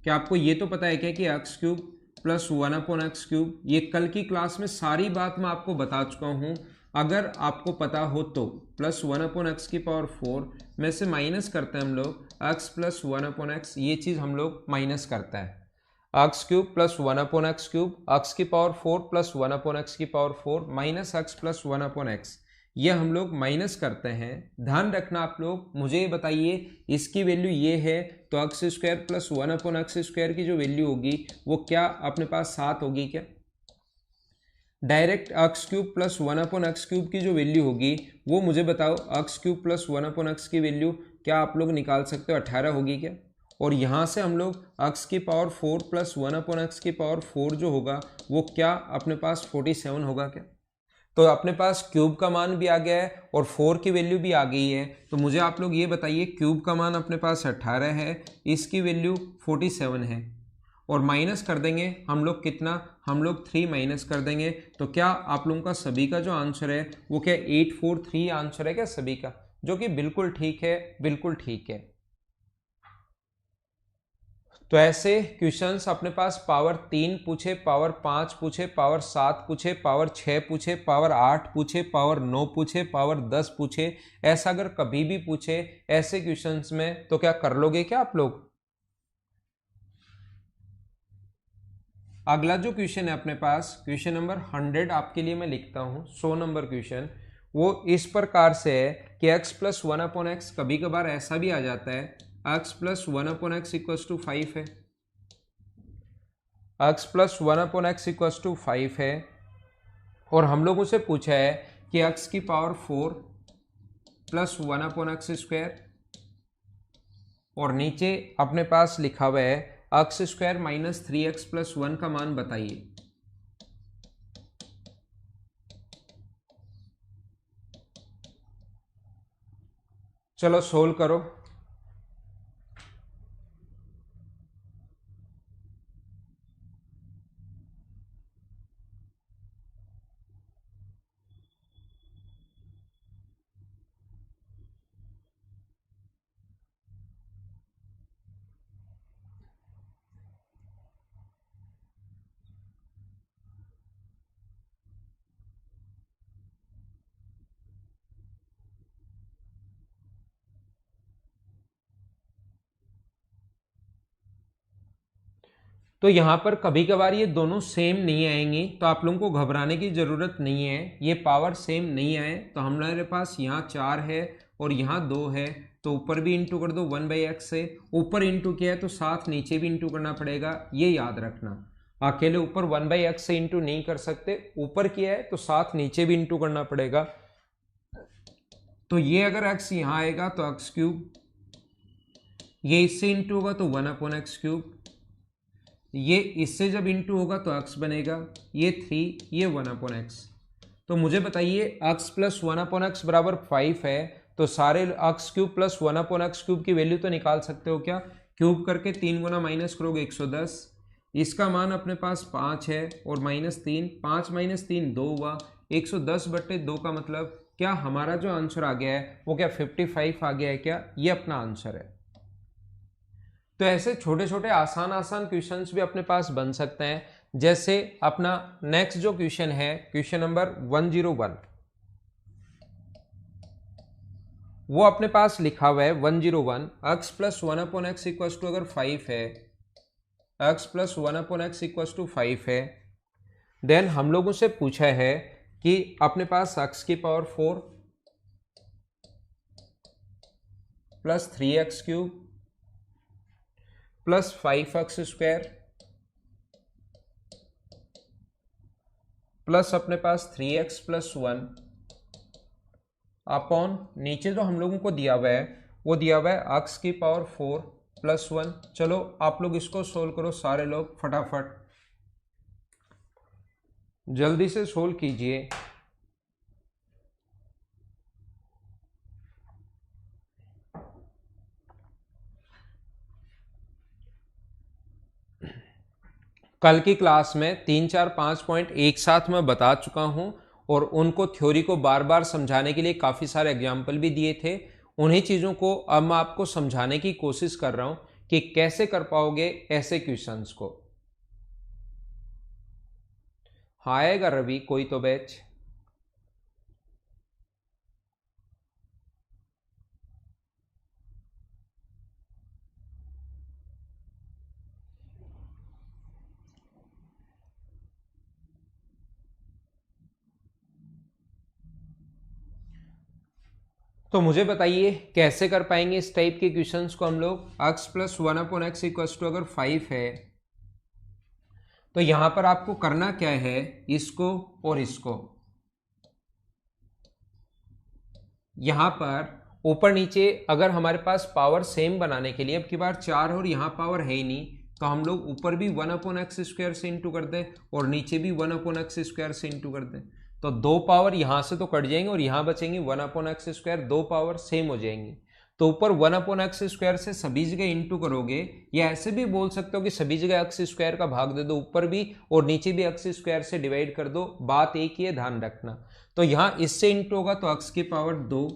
क्या आपको ये तो पता है क्या कि x cube plus 1 upon x cube, ये कल की क्लास में सारी बात मैं आपको बता चुका हूं, अगर आपको पता हो तो प्लस 1 अपॉन एक्स की पावर 4 में से माइनस करते हैं हम लोग एक्स प्लस 1 अपॉन एक्स, ये चीज़ हम लोग माइनस करता है, x cube plus 1 upon x cube, x की पावर 4 प्लस 1 अपॉन एक्स की power 4 minus x plus 1 upon x, ये हम लोग माइनस करते हैं। ध्यान रखना आप लोग, मुझे ये बताइए इसकी वैल्यू ये है तो x square plus 1 upon x square की जो वैल्यू होगी वो क्या अपने पास 7 होगी क्या? Direct x cube plus 1 upon x cube की जो वैल्यू होगी वो मुझे बताओ, x cube plus 1 upon x की वैल्यू क्या आप लोग निकाल सकते हो? 18 होगी क्या? और यहाँ से हम लोग एक्स की पावर 4 प्लस 1 अपॉन एक्स की पावर 4 जो होगा वो क्या अपने पास 47 होगा क्या? तो अपने पास क्यूब का मान भी आ गया है और 4 की वैल्यू भी आ गई है, तो मुझे आप लोग ये बताइए, क्यूब का मान अपने पास 18 है, इसकी वैल्यू 47 है, और माइनस कर देंगे हम लोग कितना, हम लोग 3 माइनस कर देंगे, तो क्या आप लोगों का सभी का जो आंसर है वो क्या 843 आंसर है क्या सभी का? जो कि बिल्कुल ठीक है, बिल्कुल ठीक है। तो ऐसे क्वेश्चंस अपने पास पावर 3 पूछे, पावर 5 पूछे, पावर 7 पूछे, पावर 6 पूछे, पावर 8 पूछे, पावर 9 पूछे, पावर 10 पूछे, ऐसा अगर कभी भी पूछे ऐसे क्वेश्चंस में तो क्या कर लोगे क्या आप लोग? अगला जो क्वेश्चन है अपने पास, क्वेश्चन नंबर 100 आपके लिए मैं लिखता हूं, 100 नंबर क्वेश्चन, वो इस प्रकार से है कि x प्लस 1 अपॉन एक्स, कभी कभार ऐसा भी आ जाता है x plus 1 upon x equals to 5 है, x plus 1 upon x equals to 5 है, और हम लोगों से पूछा है कि x की power 4 plus 1 upon x square, और नीचे अपने पास लिखा हुआ है x square minus 3x plus 1 का मान बताइए। चलो सोल्व करो। तो यहाँ पर कभी कभार ये दोनों सेम नहीं आएंगी, तो आप लोगों को घबराने की ज़रूरत नहीं है। ये पावर सेम नहीं आए तो हमारे पास यहाँ 4 है और यहाँ 2 है, तो ऊपर भी इंटू कर दो 1/x से। ऊपर इंटू किया है तो साथ नीचे भी इंटू करना पड़ेगा, ये याद रखना। अकेले ऊपर 1/x से इंटू नहीं कर सकते, ऊपर किया है तो साथ नीचे भी इंटू करना पड़ेगा। तो ये अगर x यहाँ आएगा तो x³, ये इससे इंटू होगा तो 1/x³, ये इससे जब इंटू होगा तो x बनेगा, ये 3, ये 1/x। तो मुझे बताइए x प्लस 1/x बराबर 5 है, तो सारे x³ प्लस 1/x³ की वैल्यू तो निकाल सकते हो क्या? क्यूब करके 3 गुना माइनस करोगे 110, इसका मान अपने पास 5 है और -3, 5 - 3 2 हुआ, 110/2 का मतलब क्या हमारा जो आंसर आ गया है वो क्या 55 आ गया है क्या? ये अपना आंसर है। तो ऐसे छोटे छोटे आसान क्वेश्चंस भी अपने पास बन सकते हैं। जैसे अपना नेक्स्ट जो क्वेश्चन है, क्वेश्चन नंबर 101, वो अपने पास लिखा हुआ है 101, x plus 1/x equal to अगर 5 है, x plus 1/x equal to 5 है, देन हम लोगों से पूछा है कि अपने पास x की power 4 plus 3x³ plus 5x² plus अपने पास 3x प्लस 1 अपॉन नीचे जो हम लोगों को दिया हुआ है वो दिया हुआ है x की पावर 4 प्लस 1। चलो आप लोग इसको सोल्व करो, सारे लोग फटाफट जल्दी से सोल्व कीजिए। कल की क्लास में 3, 4, 5 पॉइंट एक साथ मैं बता चुका हूं और उनको थ्योरी को बार बार समझाने के लिए काफ़ी सारे एग्जाम्पल भी दिए थे। उन्हीं चीज़ों को अब मैं आपको समझाने की कोशिश कर रहा हूं कि कैसे कर पाओगे ऐसे क्वेश्चंस को। हाँ आएगा रवि, कोई तो बैच। तो मुझे बताइए कैसे कर पाएंगे इस टाइप के क्वेश्चंस को हम लोग। x plus 1/x equal to अगर 5 है तो यहां पर आपको करना क्या है, इसको और इसको यहां पर ऊपर नीचे अगर हमारे पास पावर सेम बनाने के लिए, अब की बार 4 और यहां पावर है ही नहीं, तो हम लोग ऊपर भी 1/x² से इंटू कर दें और नीचे भी 1/x² से इंटू कर दें। तो 2 पावर यहां से तो कट जाएंगे और यहां बचेंगी 1/x², 2 पावर सेम हो जाएंगी। तो ऊपर 1/x² से सभी जगह इंटू करोगे, या ऐसे भी बोल सकते हो कि सभी जगह x² का भाग दे दो, ऊपर भी और नीचे भी x² से डिवाइड कर दो। बात एक ही है, ध्यान रखना। तो यहाँ इससे इंटू होगा तो x की पावर 2,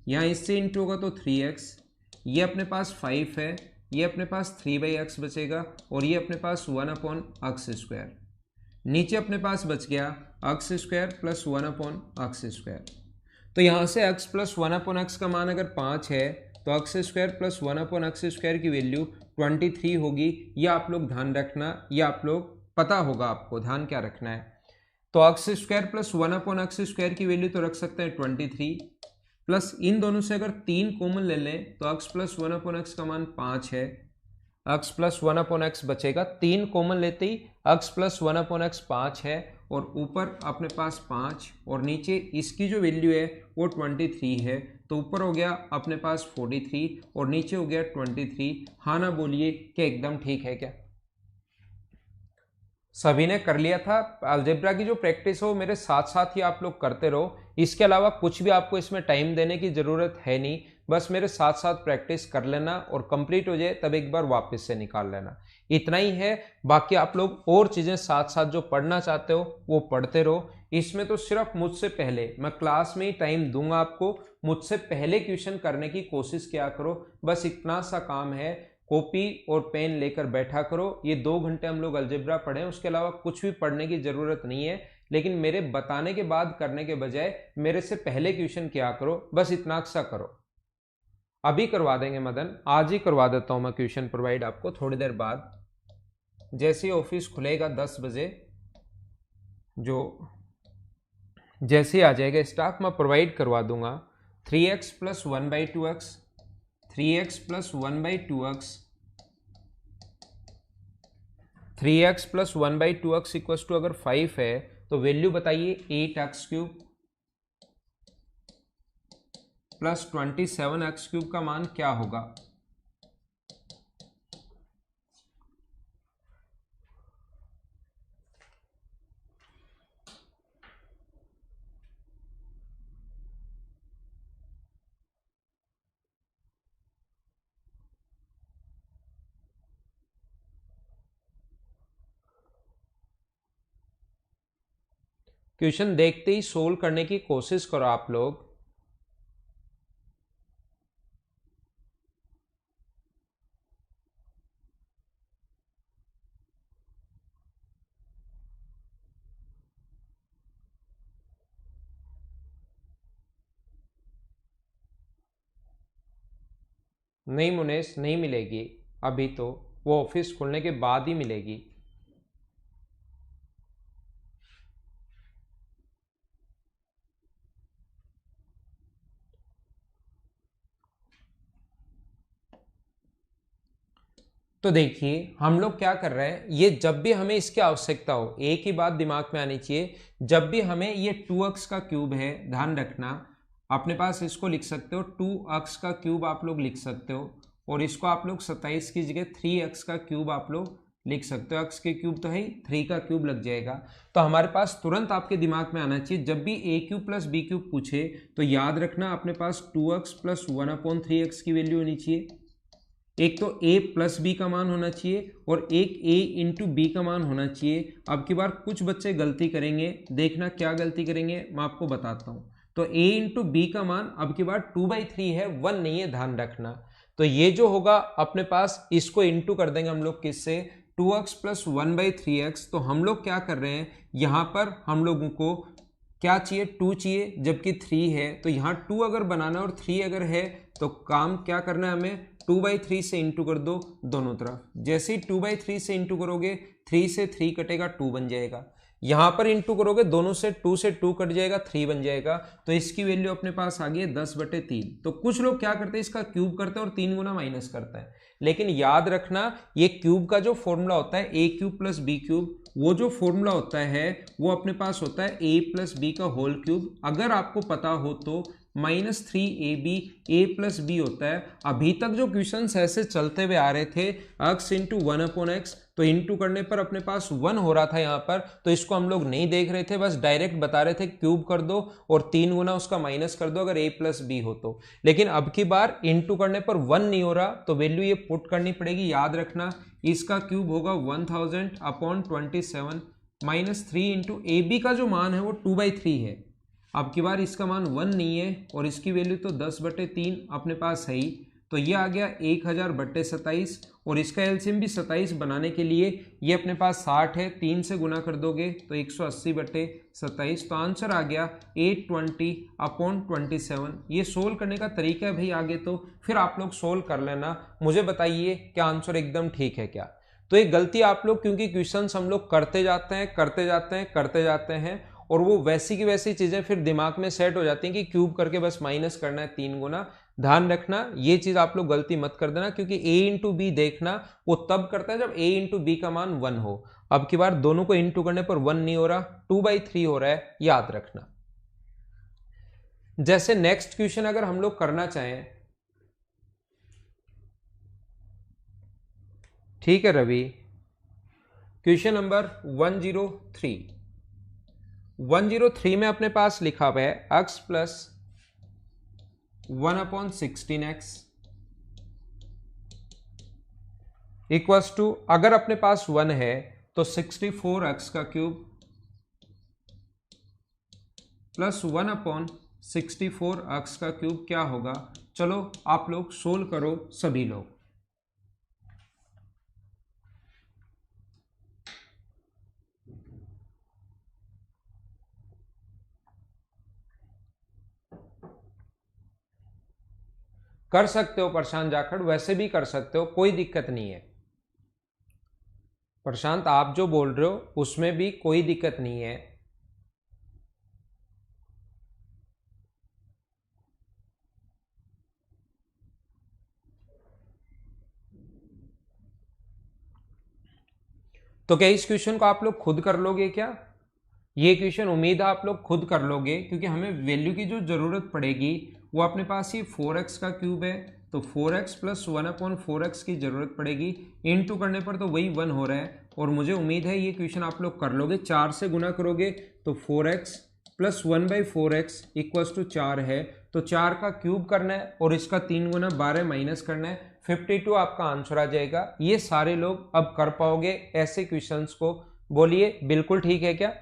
यहाँ इससे इंटू होगा तो 3x, ये अपने पास 5 है, ये अपने पास 3/x बचेगा और ये अपने पास 1/x²। नीचे अपने पास बच गया x² प्लस 1/x²। तो यहाँ से x प्लस 1/x का मान अगर 5 है तो x² प्लस 1/x² की वैल्यू 23 होगी। ये आप लोग ध्यान रखना, ये आप लोग पता होगा आपको ध्यान क्या रखना है। तो x² प्लस 1/x² की वैल्यू तो रख सकते हैं 23, प्लस इन दोनों से अगर 3 कॉमन ले लें तो x प्लस 1/x का मान 5 है, x प्लस 1/x बचेगा, 3 कॉमन लेते ही x प्लस 1/x 5 है और ऊपर अपने पास 5 और नीचे इसकी जो वैल्यू है वो 23 है। तो ऊपर हो गया अपने पास 43 और नीचे हो गया 23। हाँ ना बोलिए, क्या एकदम ठीक है क्या? सभी ने कर लिया था? अलजेब्रा की जो प्रैक्टिस हो मेरे साथ साथ ही आप लोग करते रहो, इसके अलावा कुछ भी आपको इसमें टाइम देने की ज़रूरत है नहीं। बस मेरे साथ साथ प्रैक्टिस कर लेना और कंप्लीट हो जाए तब एक बार वापस से निकाल लेना। इतना ही है। बाकी आप लोग और चीज़ें साथ साथ जो पढ़ना चाहते हो वो पढ़ते रहो। इसमें तो सिर्फ मुझसे पहले, मैं क्लास में ही टाइम दूंगा आपको, मुझसे पहले क्वेश्चन करने की कोशिश किया करो। बस इतना सा काम है, कॉपी और पेन लेकर बैठा करो। ये 2 घंटे हम लोग अलजेब्रा पढ़ें, उसके अलावा कुछ भी पढ़ने की ज़रूरत नहीं है। लेकिन मेरे बताने के बाद करने के बजाय मेरे से पहले क्वेश्चन किया करो, बस इतना सा करो। अभी करवा देंगे मदन, आज ही करवा देता हूँ मैं क्वेश्चन प्रोवाइड आपको। थोड़ी देर बाद जैसे ही ऑफिस खुलेगा 10 बजे, जो जैसे ही आ जाएगा स्टाफ, मैं प्रोवाइड करवा दूंगा 3x plus 1/2x, 3x plus 1/2x, 3x plus 1/2x equals to अगर 5 है तो वैल्यू बताइए 8x³ प्लस 27x³ का मान क्या होगा। क्वेश्चन देखते ही सोल्व करने की कोशिश करो आप लोग। नहीं मुनेश, नहीं मिलेगी अभी, तो वो ऑफिस खुलने के बाद ही मिलेगी। तो देखिए हम लोग क्या कर रहे हैं, ये जब भी हमें इसकी आवश्यकता हो, एक ही बात दिमाग में आनी चाहिए, जब भी हमें ये 2x का क्यूब है, ध्यान रखना अपने पास इसको लिख सकते हो 2x का क्यूब आप लोग लिख सकते हो, और इसको आप लोग 27 की जगह 3x का क्यूब आप लोग लिख सकते हो। x के क्यूब तो है ही, 3 का क्यूब लग जाएगा। तो हमारे पास तुरंत आपके दिमाग में आना चाहिए, जब भी a³ प्लस b³ पूछे तो याद रखना अपने पास 2x प्लस 1/3x की वैल्यू होनी चाहिए। एक तो a प्लस बी का मान होना चाहिए और एक a इंटू बी का मान होना चाहिए। अब की बार कुछ बच्चे गलती करेंगे, देखना क्या गलती करेंगे मैं आपको बताता हूँ। तो a इंटू बी का मान अब की बार 2/3 है, 1 नहीं है, ध्यान रखना। तो ये जो होगा अपने पास, इसको इंटू कर देंगे हम लोग किससे, 2x प्लस 1/3x। तो हम लोग क्या कर रहे हैं, यहाँ पर हम लोगों को क्या चाहिए, 2 चाहिए, जबकि 3 है। तो यहाँ 2 अगर बनाना और 3 अगर है तो काम क्या करना है हमें, 2/3 से इंटू कर दो दोनों तरफ। जैसे ही 2/3 से इंटू करोगे 3 से 3 कटेगा, 2 बन जाएगा। यहां पर इंटू करोगे दोनों से 2 कट जाएगा, 3 बन जाएगा। तो इसकी वैल्यू अपने पास आ गई है 10/3। तो कुछ लोग क्या करते हैं, इसका क्यूब करते हैं और 3 गुना माइनस करते हैं। लेकिन याद रखना ये क्यूब का जो फॉर्मूला होता है a³ प्लस b³, वो जो फॉर्मूला होता है वो अपने पास होता है a प्लस बी का होल क्यूब। अगर आपको पता हो तो -3ab a प्लस बी होता है। अभी तक जो क्वेश्चंस ऐसे चलते हुए आ रहे थे x इंटू 1/x, तो इंटू करने पर अपने पास 1 हो रहा था यहाँ पर, तो इसको हम लोग नहीं देख रहे थे, बस डायरेक्ट बता रहे थे क्यूब कर दो और 3 गुना उसका माइनस कर दो अगर a प्लस बी हो तो। लेकिन अब की बार इंटू करने पर 1 नहीं हो रहा, तो वैल्यू ये पुट करनी पड़ेगी। याद रखना इसका क्यूब होगा 1000/27 -3 इंटू ए बी का जो मान है वो 2/3 है। अब की बार इसका मान 1 नहीं है और इसकी वैल्यू तो 10/3 अपने पास है ही। तो ये आ गया 1000/27 और इसका एलसीएम भी 27 बनाने के लिए ये अपने पास 60 है, 3 से गुना कर दोगे तो 180/27। तो आंसर आ गया 820/27। ये सोल्व करने का तरीका है भाई, आगे तो फिर आप लोग सोल्व कर लेना, मुझे बताइए क्या आंसर एकदम ठीक है क्या। तो ये गलती आप लोग, क्योंकि क्वेश्चंस हम लोग करते जाते हैं करते जाते हैं करते जाते हैं और वो वैसी की वैसी चीजें फिर दिमाग में सेट हो जाती हैं कि क्यूब करके बस माइनस करना है 3 गुना। ध्यान रखना ये चीज आप लोग गलती मत कर देना, क्योंकि a इंटू बी देखना वो तब करता है जब a इंटू बी का मान 1 हो। अब की बार दोनों को इंटू करने पर 1 नहीं हो रहा, 2/3 हो रहा है, याद रखना। जैसे नेक्स्ट क्वेश्चन अगर हम लोग करना चाहें, ठीक है रवि, क्वेश्चन नंबर 103 में अपने पास लिखा हुआ है x plus 1/16x equals to, अगर अपने पास 1 है तो 64x का क्यूब प्लस 1/64x का क्यूब क्या होगा। चलो आप लोग सोल्व करो सभी लोग। कर सकते हो प्रशांत जाखड़, वैसे भी कर सकते हो, कोई दिक्कत नहीं है। प्रशांत आप जो बोल रहे हो उसमें भी कोई दिक्कत नहीं है। तो क्या इस क्वेश्चन को आप लोग खुद कर लोगे क्या? ये क्वेश्चन उम्मीद है आप लोग खुद कर लोगे, क्योंकि हमें वैल्यू की जो जरूरत पड़ेगी वो अपने पास ही 4x का क्यूब है, तो 4x प्लस 1/4x की जरूरत पड़ेगी। इनटू करने पर तो वही 1 हो रहा है, और मुझे उम्मीद है ये क्वेश्चन आप लोग कर लोगे। 4 से गुना करोगे तो 4x plus 1/4x equals to 4 है, तो 4 का क्यूब करना है और इसका 3 गुना 12 माइनस करना है, 52 आपका आंसर आ जाएगा। ये सारे लोग अब कर पाओगे ऐसे क्वेश्चंस को, बोलिए बिल्कुल ठीक है क्या?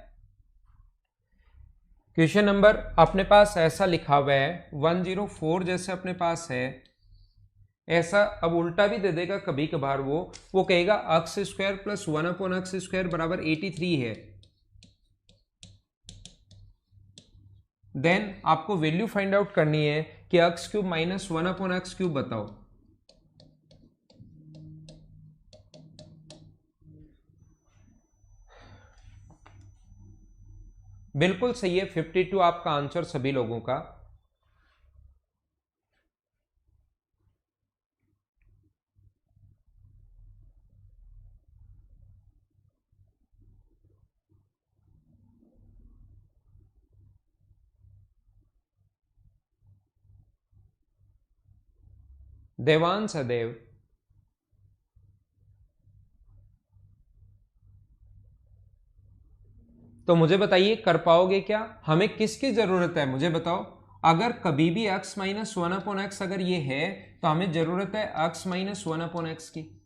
क्वेश्चन नंबर अपने पास ऐसा लिखा हुआ है 104 जैसे अपने पास है, ऐसा अब उल्टा भी दे देगा कभी कभार। वो कहेगा x square plus 1/x square बराबर 83 है। देन आपको वैल्यू फाइंड आउट करनी है कि x cube minus 1/x cube बताओ। बिल्कुल सही है, 52 आपका आंसर सभी लोगों का। देवान सदैव, तो मुझे बताइए कर पाओगे क्या? हमें किसकी जरूरत है मुझे बताओ। अगर कभी भी x माइनस 1/x अगर ये है तो हमें जरूरत है x माइनस 1/x की।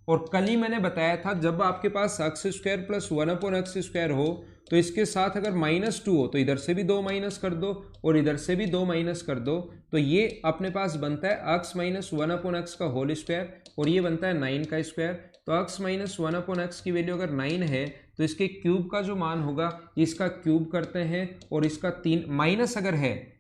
और कल ही मैंने बताया था जब आपके पास x square plus 1/x square हो तो इसके साथ अगर -2 हो तो इधर से भी 2 माइनस कर दो और इधर से भी 2 माइनस कर दो, तो ये अपने पास बनता है x माइनस 1/x का होल स्क्वायर, और ये बनता है 9 का स्क्वायर। तो x माइनस 1/x की वैल्यू अगर 9 है तो इसके क्यूब का जो मान होगा इसका क्यूब करते हैं, और इसका 3 माइनस अगर है,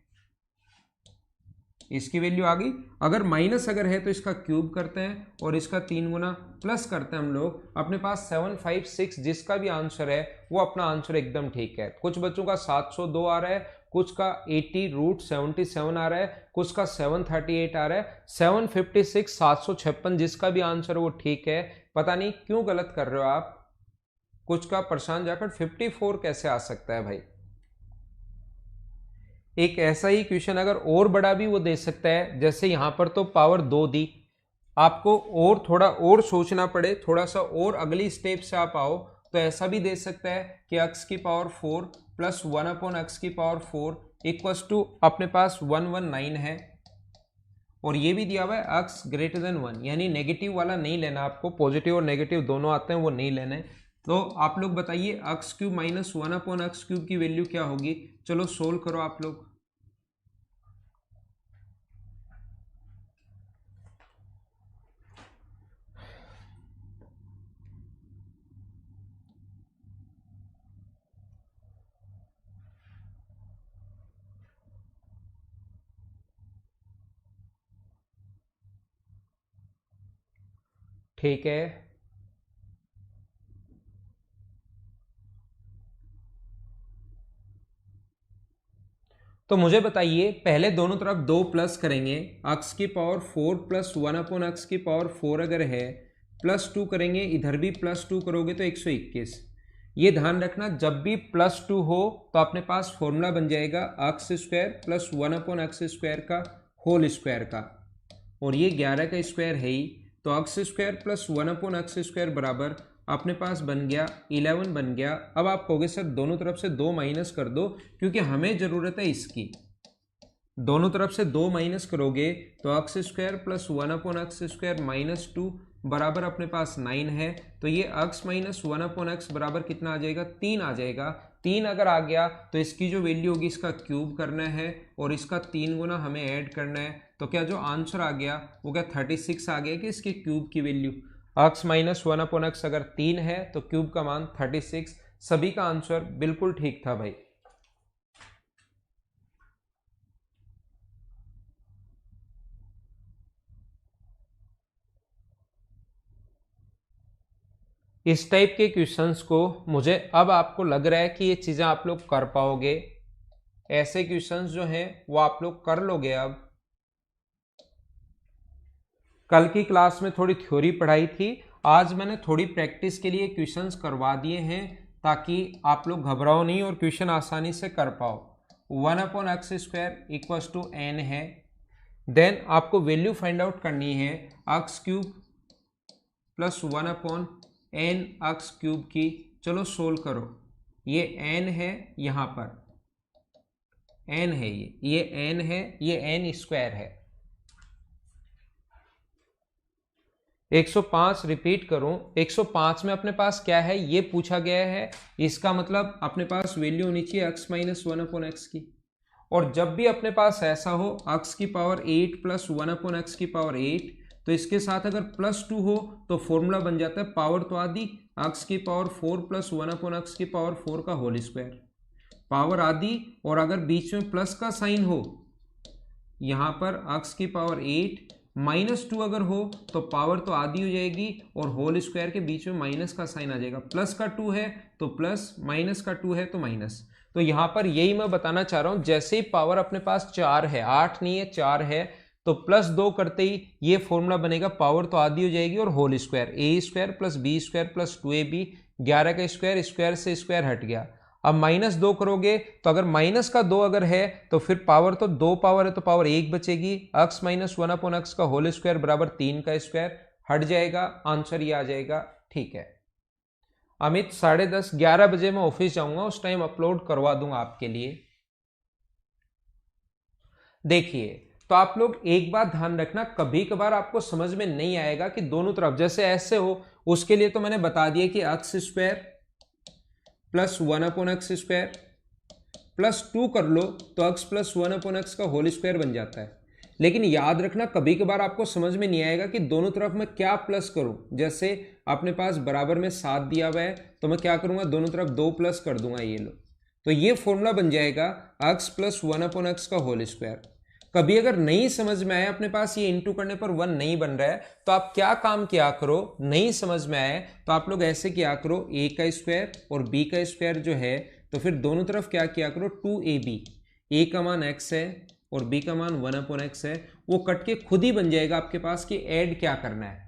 इसकी वैल्यू आ गई, अगर माइनस अगर है तो इसका क्यूब करते हैं और इसका 3 गुना प्लस करते हैं हम लोग। अपने पास 756 जिसका भी आंसर है वो अपना आंसर एकदम ठीक है। कुछ बच्चों का 702 आ रहा है, कुछ का 80√77 आ रहा है, कुछ का 738 आ रहा है, 756 756 जिसका भी आंसर है वो ठीक है। पता नहीं क्यों गलत कर रहे हो आप। कुछ का प्रशांत जाकर 54 कैसे आ सकता है भाई? एक ऐसा ही क्वेश्चन अगर और बड़ा भी वो दे सकता है, जैसे यहां पर तो पावर 2 दी, आपको और थोड़ा और सोचना पड़े, थोड़ा सा और अगली स्टेप से आप आओ तो ऐसा भी दे सकता है कि x की पावर 4 प्लस 1/x की पावर 4 इक्वल्स टू अपने पास 119 है, और ये भी दिया हुआ है x ग्रेटर देन 1, यानी नेगेटिव वाला नहीं लेना आपको, पॉजिटिव और नेगेटिव दोनों आते हैं वो नहीं लेने। तो आप लोग बताइए x cube minus 1/x cube की वैल्यू क्या होगी। चलो सोल्व करो आप लोग। ठीक है, तो मुझे बताइए पहले दोनों तरफ 2 प्लस करेंगे, x की पावर 4 प्लस 1/x की पावर 4 अगर है, प्लस 2 करेंगे, इधर भी प्लस 2 करोगे तो 121। ये ध्यान रखना जब भी प्लस 2 हो तो अपने पास फॉर्मूला बन जाएगा x square plus 1/x square का होल स्क्वायर का, और ये 11 का स्क्वायर है ही, तो x square plus 1/x square बराबर अपने पास बन गया 11 बन गया। अब आप कहोगे सर दोनों तरफ से 2 माइनस कर दो, क्योंकि हमें जरूरत है इसकी, दोनों तरफ से 2 माइनस करोगे तो x square plus 1/x² minus 2 बराबर अपने पास 9 है। तो ये x माइनस 1/x बराबर कितना आ जाएगा, 3 आ जाएगा। 3 अगर आ गया तो इसकी जो वैल्यू होगी इसका क्यूब करना है और इसका 3 गुना हमें ऐड करना है। तो क्या जो आंसर आ गया वो क्या 36 आ गया कि इसके क्यूब की वैल्यू x माइनस 1/x अगर 3 है तो क्यूब का मान 36। सभी का आंसर बिल्कुल ठीक था भाई। इस टाइप के क्वेश्चंस को मुझे अब आपको लग रहा है कि ये चीज़ें आप लोग कर पाओगे। ऐसे क्वेश्चंस जो हैं वो आप लोग कर लोगे। अब कल की क्लास में थोड़ी थ्योरी पढ़ाई थी, आज मैंने थोड़ी प्रैक्टिस के लिए क्वेश्चंस करवा दिए हैं ताकि आप लोग घबराओ नहीं और क्वेश्चन आसानी से कर पाओ। 1/x² इक्वल्स टू n है। देन आपको वैल्यू फाइंड आउट करनी है x³ प्लस 1/n(x³ की। चलो सोल्व करो। ये n है, यहाँ पर n है, ये n है, ये n² है। 105 रिपीट करूं, 105 में अपने पास क्या है ये पूछा गया है। इसका मतलब अपने पास वैल्यू होनी चाहिए x माइनस 1/x की। और जब भी अपने पास ऐसा हो x की पावर 8 प्लस 1/x की पावर 8, तो इसके साथ अगर प्लस 2 हो तो फॉर्मूला बन जाता है पावर तो आधी x की पावर 4 प्लस 1/x की पावर 4 का होल स्क्वायर। पावर आधी और अगर बीच में प्लस का साइन हो, यहाँ पर x की पावर 8 माइनस 2 अगर हो तो पावर तो आधी हो जाएगी और होल स्क्वायर के बीच में माइनस का साइन आ जाएगा। प्लस का 2 है तो प्लस, माइनस का 2 है तो माइनस। तो यहाँ पर यही मैं बताना चाह रहा हूँ, जैसे ही पावर अपने पास 4 है, 8 नहीं है 4 है, तो प्लस 2 करते ही ये फॉर्मूला बनेगा पावर तो आधी हो जाएगी और whole square a² plus b² plus 2ab, 11 का स्क्वायर, स्क्वायर से स्क्वायर हट गया। अब माइनस 2 करोगे तो अगर माइनस का 2 अगर है तो फिर पावर तो 2 पावर है तो पावर 1 बचेगी। x माइनस 1/x का होल स्क्वायर बराबर 3 का स्क्वायर हट जाएगा। आंसर ये आ जाएगा। ठीक है अमित, 10:30 11 बजे मैं ऑफिस जाऊंगा, उस टाइम अपलोड करवा दूंगा आपके लिए। देखिए तो आप लोग एक बात ध्यान रखना, कभी कभार आपको समझ में नहीं आएगा कि दोनों तरफ जैसे ऐसे हो, उसके लिए तो मैंने बता दिया कि x² प्लस 1/x² प्लस 2 कर लो तो x प्लस 1/x का होल स्क्वायर बन जाता है। लेकिन याद रखना कभी कभार आपको समझ में नहीं आएगा कि दोनों तरफ मैं क्या प्लस करूं। जैसे अपने पास बराबर में 7 दिया हुआ है तो मैं क्या करूंगा, दोनों तरफ 2 प्लस कर दूंगा। ये लो, तो ये फॉर्मूला बन जाएगा x प्लस 1/x का होल स्क्वायर। कभी अगर नहीं समझ में आए, अपने पास ये इंटू करने पर 1 नहीं बन रहा है, तो आप क्या काम किया करो, नहीं समझ में आए तो आप लोग ऐसे किया करो, a का स्क्वायर और b का स्क्वायर जो है तो फिर दोनों तरफ क्या किया करो 2ab। a का मान x है और b का मान 1/x है, वो कट के खुद ही बन जाएगा आपके पास कि ऐड क्या करना है।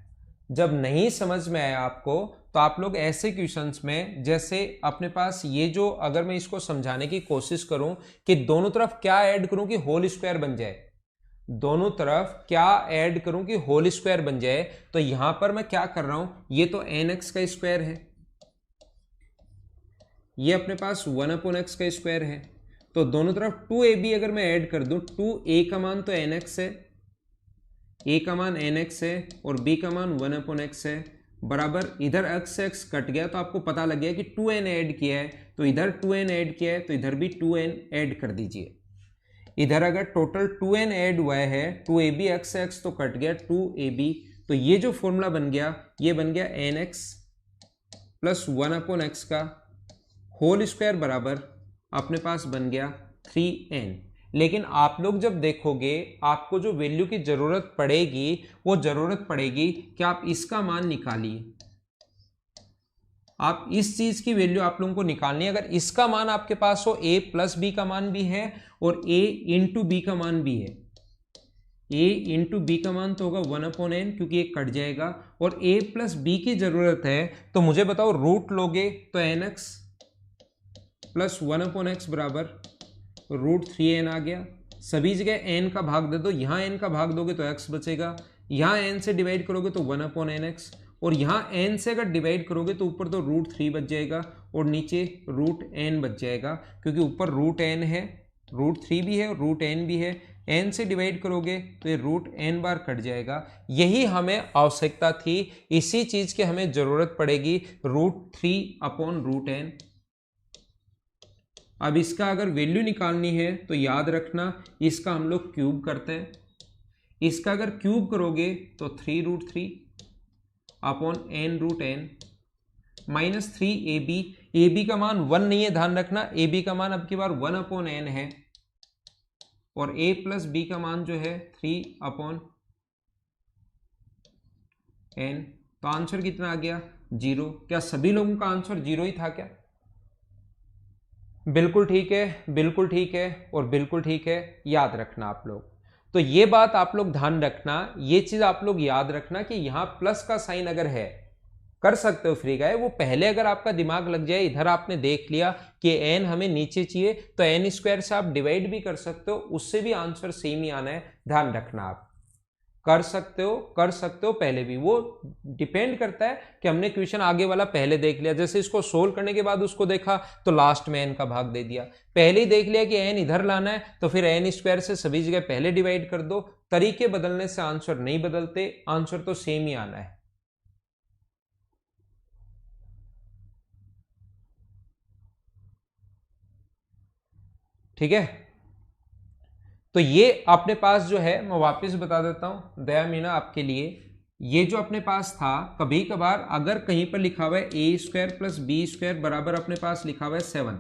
जब नहीं समझ में आया आपको तो आप लोग ऐसे क्वेश्चंस में, जैसे अपने पास ये जो, अगर मैं इसको समझाने की कोशिश करूं कि दोनों तरफ क्या ऐड करूं कि होल स्क्वायर बन जाए, दोनों तरफ क्या ऐड करूं कि होल स्क्वायर बन जाए, तो यहां पर मैं क्या कर रहा हूं, ये तो nx का स्क्वायर है, ये अपने पास 1/x का स्क्वायर है, तो दोनों तरफ 2ab अगर मैं ऐड कर दूं, 2a का मान तो nx है, a का मान nx है और b का मान 1/x है, बराबर इधर x से x कट गया तो आपको पता लग गया कि 2n ऐड किया है, तो इधर 2n ऐड किया है तो इधर भी 2n ऐड कर दीजिए। इधर अगर टोटल 2n ऐड हुआ है, 2ab x से x तो कट गया 2ab, तो ये जो फॉर्मूला बन गया ये बन गया nx प्लस 1/x का होल स्क्वायर बराबर अपने पास बन गया 3n। लेकिन आप लोग जब देखोगे आपको जो वैल्यू की जरूरत पड़ेगी वो जरूरत पड़ेगी कि आप इसका मान निकालिए, आप इस चीज की वैल्यू आप लोगों को निकालनी है। अगर इसका मान आपके पास हो, a प्लस बी का मान भी है और a इंटू बी का मान भी है, a इंटू बी का मान तो होगा 1/n क्योंकि ये कट जाएगा, और a प्लस बी की जरूरत है, तो मुझे बताओ रूट लोगे तो nx प्लस 1/x बराबर रूट 3n आ गया। सभी जगह n का भाग दे दो, यहाँ n का भाग दोगे तो x बचेगा, यहाँ n से डिवाइड करोगे तो 1/nx, और यहाँ n से अगर डिवाइड करोगे तो ऊपर तो रूट 3 बच जाएगा और नीचे रूट n बच जाएगा, क्योंकि ऊपर रूट n है √3 भी है और √n भी है, n से डिवाइड करोगे तो ये √n बार कट जाएगा। यही हमें आवश्यकता थी, इसी चीज की हमें जरूरत पड़ेगी, √3/√n। अब इसका अगर वैल्यू निकालनी है तो याद रखना इसका हम लोग क्यूब करते हैं। इसका अगर क्यूब करोगे तो 3√3/n√n -3ab। ab का मान 1 नहीं है, ध्यान रखना, ab का मान अब की बार 1/n है, और a प्लस b का मान जो है 3/n। तो आंसर कितना आ गया? 0। क्या सभी लोगों का आंसर 0 ही था क्या? बिल्कुल ठीक है, बिल्कुल ठीक है और बिल्कुल ठीक है, याद रखना आप लोग। तो ये बात आप लोग ध्यान रखना, ये चीज आप लोग याद रखना कि यहां प्लस का साइन अगर है, कर सकते हो फ्री का है, वो पहले अगर आपका दिमाग लग जाए, इधर आपने देख लिया कि n हमें नीचे चाहिए तो n² से आप डिवाइड भी कर सकते हो, उससे भी आंसर सेम ही आना है, ध्यान रखना। आप कर सकते हो पहले भी, वो डिपेंड करता है कि हमने क्वेश्चन आगे वाला पहले देख लिया, जैसे इसको सोल्व करने के बाद उसको देखा तो लास्ट में n का भाग दे दिया, पहले ही देख लिया कि n इधर लाना है तो फिर n² से सभी जगह पहले डिवाइड कर दो। तरीके बदलने से आंसर नहीं बदलते, आंसर तो सेम ही आना है। ठीक है, तो ये अपने पास जो है, मैं वापस बता देता हूं दया मीना आपके लिए, ये जो अपने पास था, कभी कभार अगर कहीं पर लिखा हुआ है a² + b² बराबर अपने पास लिखा हुआ है 7,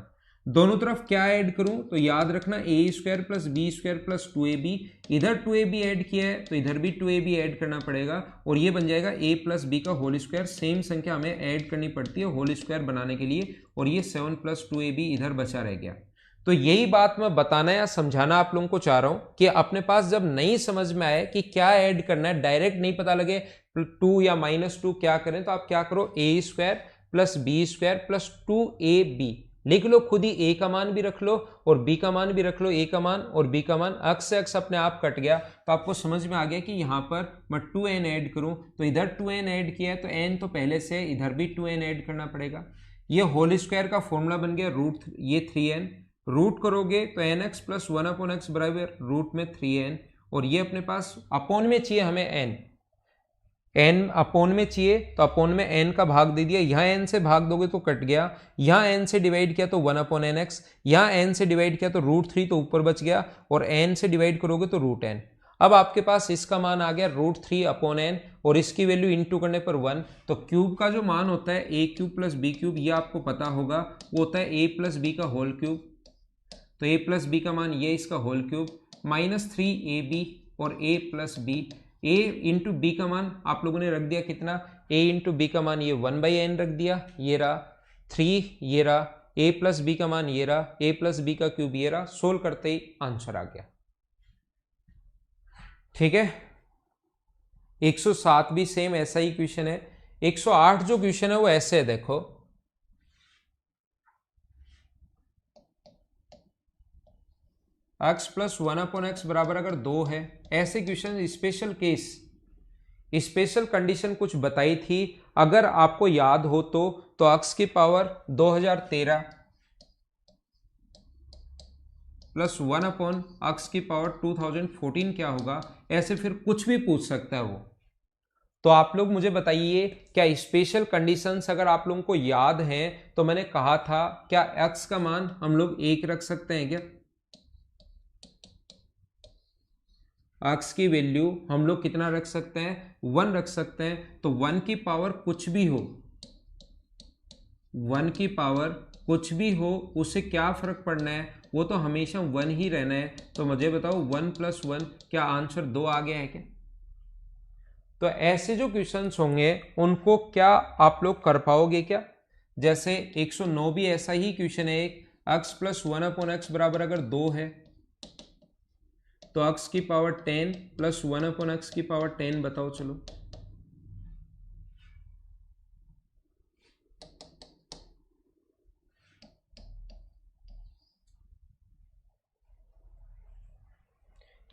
दोनों तरफ क्या ऐड करूं तो याद रखना a² + b² + 2ab, इधर 2ab ऐड किया है तो इधर भी 2ab ऐड करना पड़ेगा, और ये बन जाएगा a + b का होल स्क्वायर। सेम संख्या हमें ऐड करनी पड़ती है होल स्क्वायर बनाने के लिए, और ये 7 + 2ab इधर बचा रह गया। तो यही बात मैं बताना या समझाना आप लोगों को चाह रहा हूं कि अपने पास जब नहीं समझ में आए कि क्या ऐड करना है, डायरेक्ट नहीं पता लगे 2 या -2 क्या करें, तो आप क्या करो, a² + b² + 2ab लिख लो, खुद ही a का मान भी रख लो और b का मान भी रख लो, a का मान और b का मान, अक्स से अक्स अपने आप कट गया, तो आपको समझ में आ गया कि यहां पर मैं 2n ऐड करूं तो इधर 2n ऐड किया है तो n तो पहले से, इधर भी 2n ऐड करना पड़ेगा। ये होल स्क्वायर का फॉर्मूला बन गया ये 3n, रूट करोगे तो nx + 1/x बराबर रूट में 3n, और ये अपने पास अपोन में चाहिए हमें n अपोन में चाहिए तो अपोन में n का भाग दे दिया, यहाँ n से भाग दोगे तो कट गया, यहाँ n से डिवाइड किया तो 1/nx, यहाँ n से डिवाइड किया तो √3 तो ऊपर बच गया, और n से डिवाइड करोगे तो √n। अब आपके पास इसका मान आ गया √3/n, और इसकी वैल्यू इंटू करने पर 1। तो क्यूब का जो मान होता है a³ + b³ ये आपको पता होगा, वो होता है a + b का होल क्यूब, तो a + b का मान ये इसका होल क्यूब -3ab और a + b, a × b का मान आप लोगों ने रख दिया कितना, a × b का मान ये 1/n रख दिया, ये रहा 3, ये रहा a + b का मान ये रहा, a + b का क्यूब ये रहा, सोल्व करते ही आंसर आ गया। ठीक है, 107 भी सेम ऐसा ही क्वेश्चन है। 108 जो क्वेश्चन है वो ऐसे है, देखो x + 1/x बराबर अगर 2 है, ऐसे question special case, special condition कुछ बताई थी, अगर आपको याद हो तो x की पावर 2013 + 1/x की पावर 2014 क्या होगा, ऐसे फिर कुछ भी पूछ सकता है वो। तो आप लोग मुझे बताइए, क्या स्पेशल कंडीशंस अगर आप लोगों को याद हैं तो मैंने कहा था क्या x का मान हम लोग 1 रख सकते हैं क्या, x की वैल्यू हम लोग कितना रख सकते हैं, 1 रख सकते हैं। तो 1 की पावर कुछ भी हो, 1 की पावर कुछ भी हो, उससे क्या फर्क पड़ना है, वो तो हमेशा 1 ही रहना है। तो मुझे बताओ 1 + 1 क्या आंसर 2 आ गया है क्या? तो ऐसे जो क्वेश्चंस होंगे उनको क्या आप लोग कर पाओगे क्या? जैसे 109 भी ऐसा ही क्वेश्चन है, एक x + 1/x बराबर अगर 2 है तो x की पावर 10 + 1/x की पावर 10 बताओ चलो।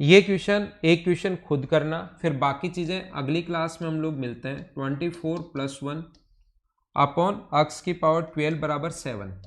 ये क्वेश्चन, एक क्वेश्चन खुद करना, फिर बाकी चीजें अगली क्लास में हम लोग मिलते हैं। 24 + 1/x की पावर 12 बराबर 7।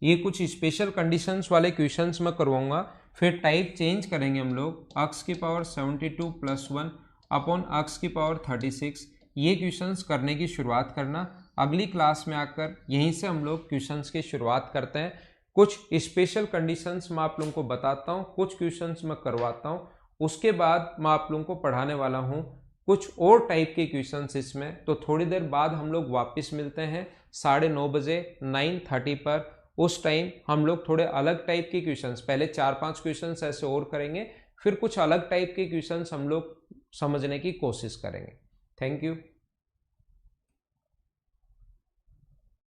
ये कुछ स्पेशल कंडीशंस वाले क्वेश्चंस मैं करवाऊंगा। फिर टाइप चेंज करेंगे हम लोग, x की पावर 72 + 1 अपॉन x की पावर 36। ये क्वेश्चंस करने की शुरुआत करना। अगली क्लास में आकर यहीं से हम लोग क्वेश्चंस की शुरुआत करते हैं। कुछ स्पेशल कंडीशंस मैं आप लोगों को बताता हूँ, कुछ क्वेश्चंस मैं करवाता हूँ, उसके बाद मैं आप लोगों को पढ़ाने वाला हूँ कुछ और टाइप के क्वेश्चंस इसमें। तो थोड़ी देर बाद हम लोग वापस मिलते हैं 9:30 बजे 9:30 पर। उस टाइम हम लोग थोड़े अलग टाइप के क्वेश्चंस, पहले 4-5 क्वेश्चंस ऐसे और करेंगे, फिर कुछ अलग टाइप के क्वेश्चंस हम लोग समझने की कोशिश करेंगे। Thank you.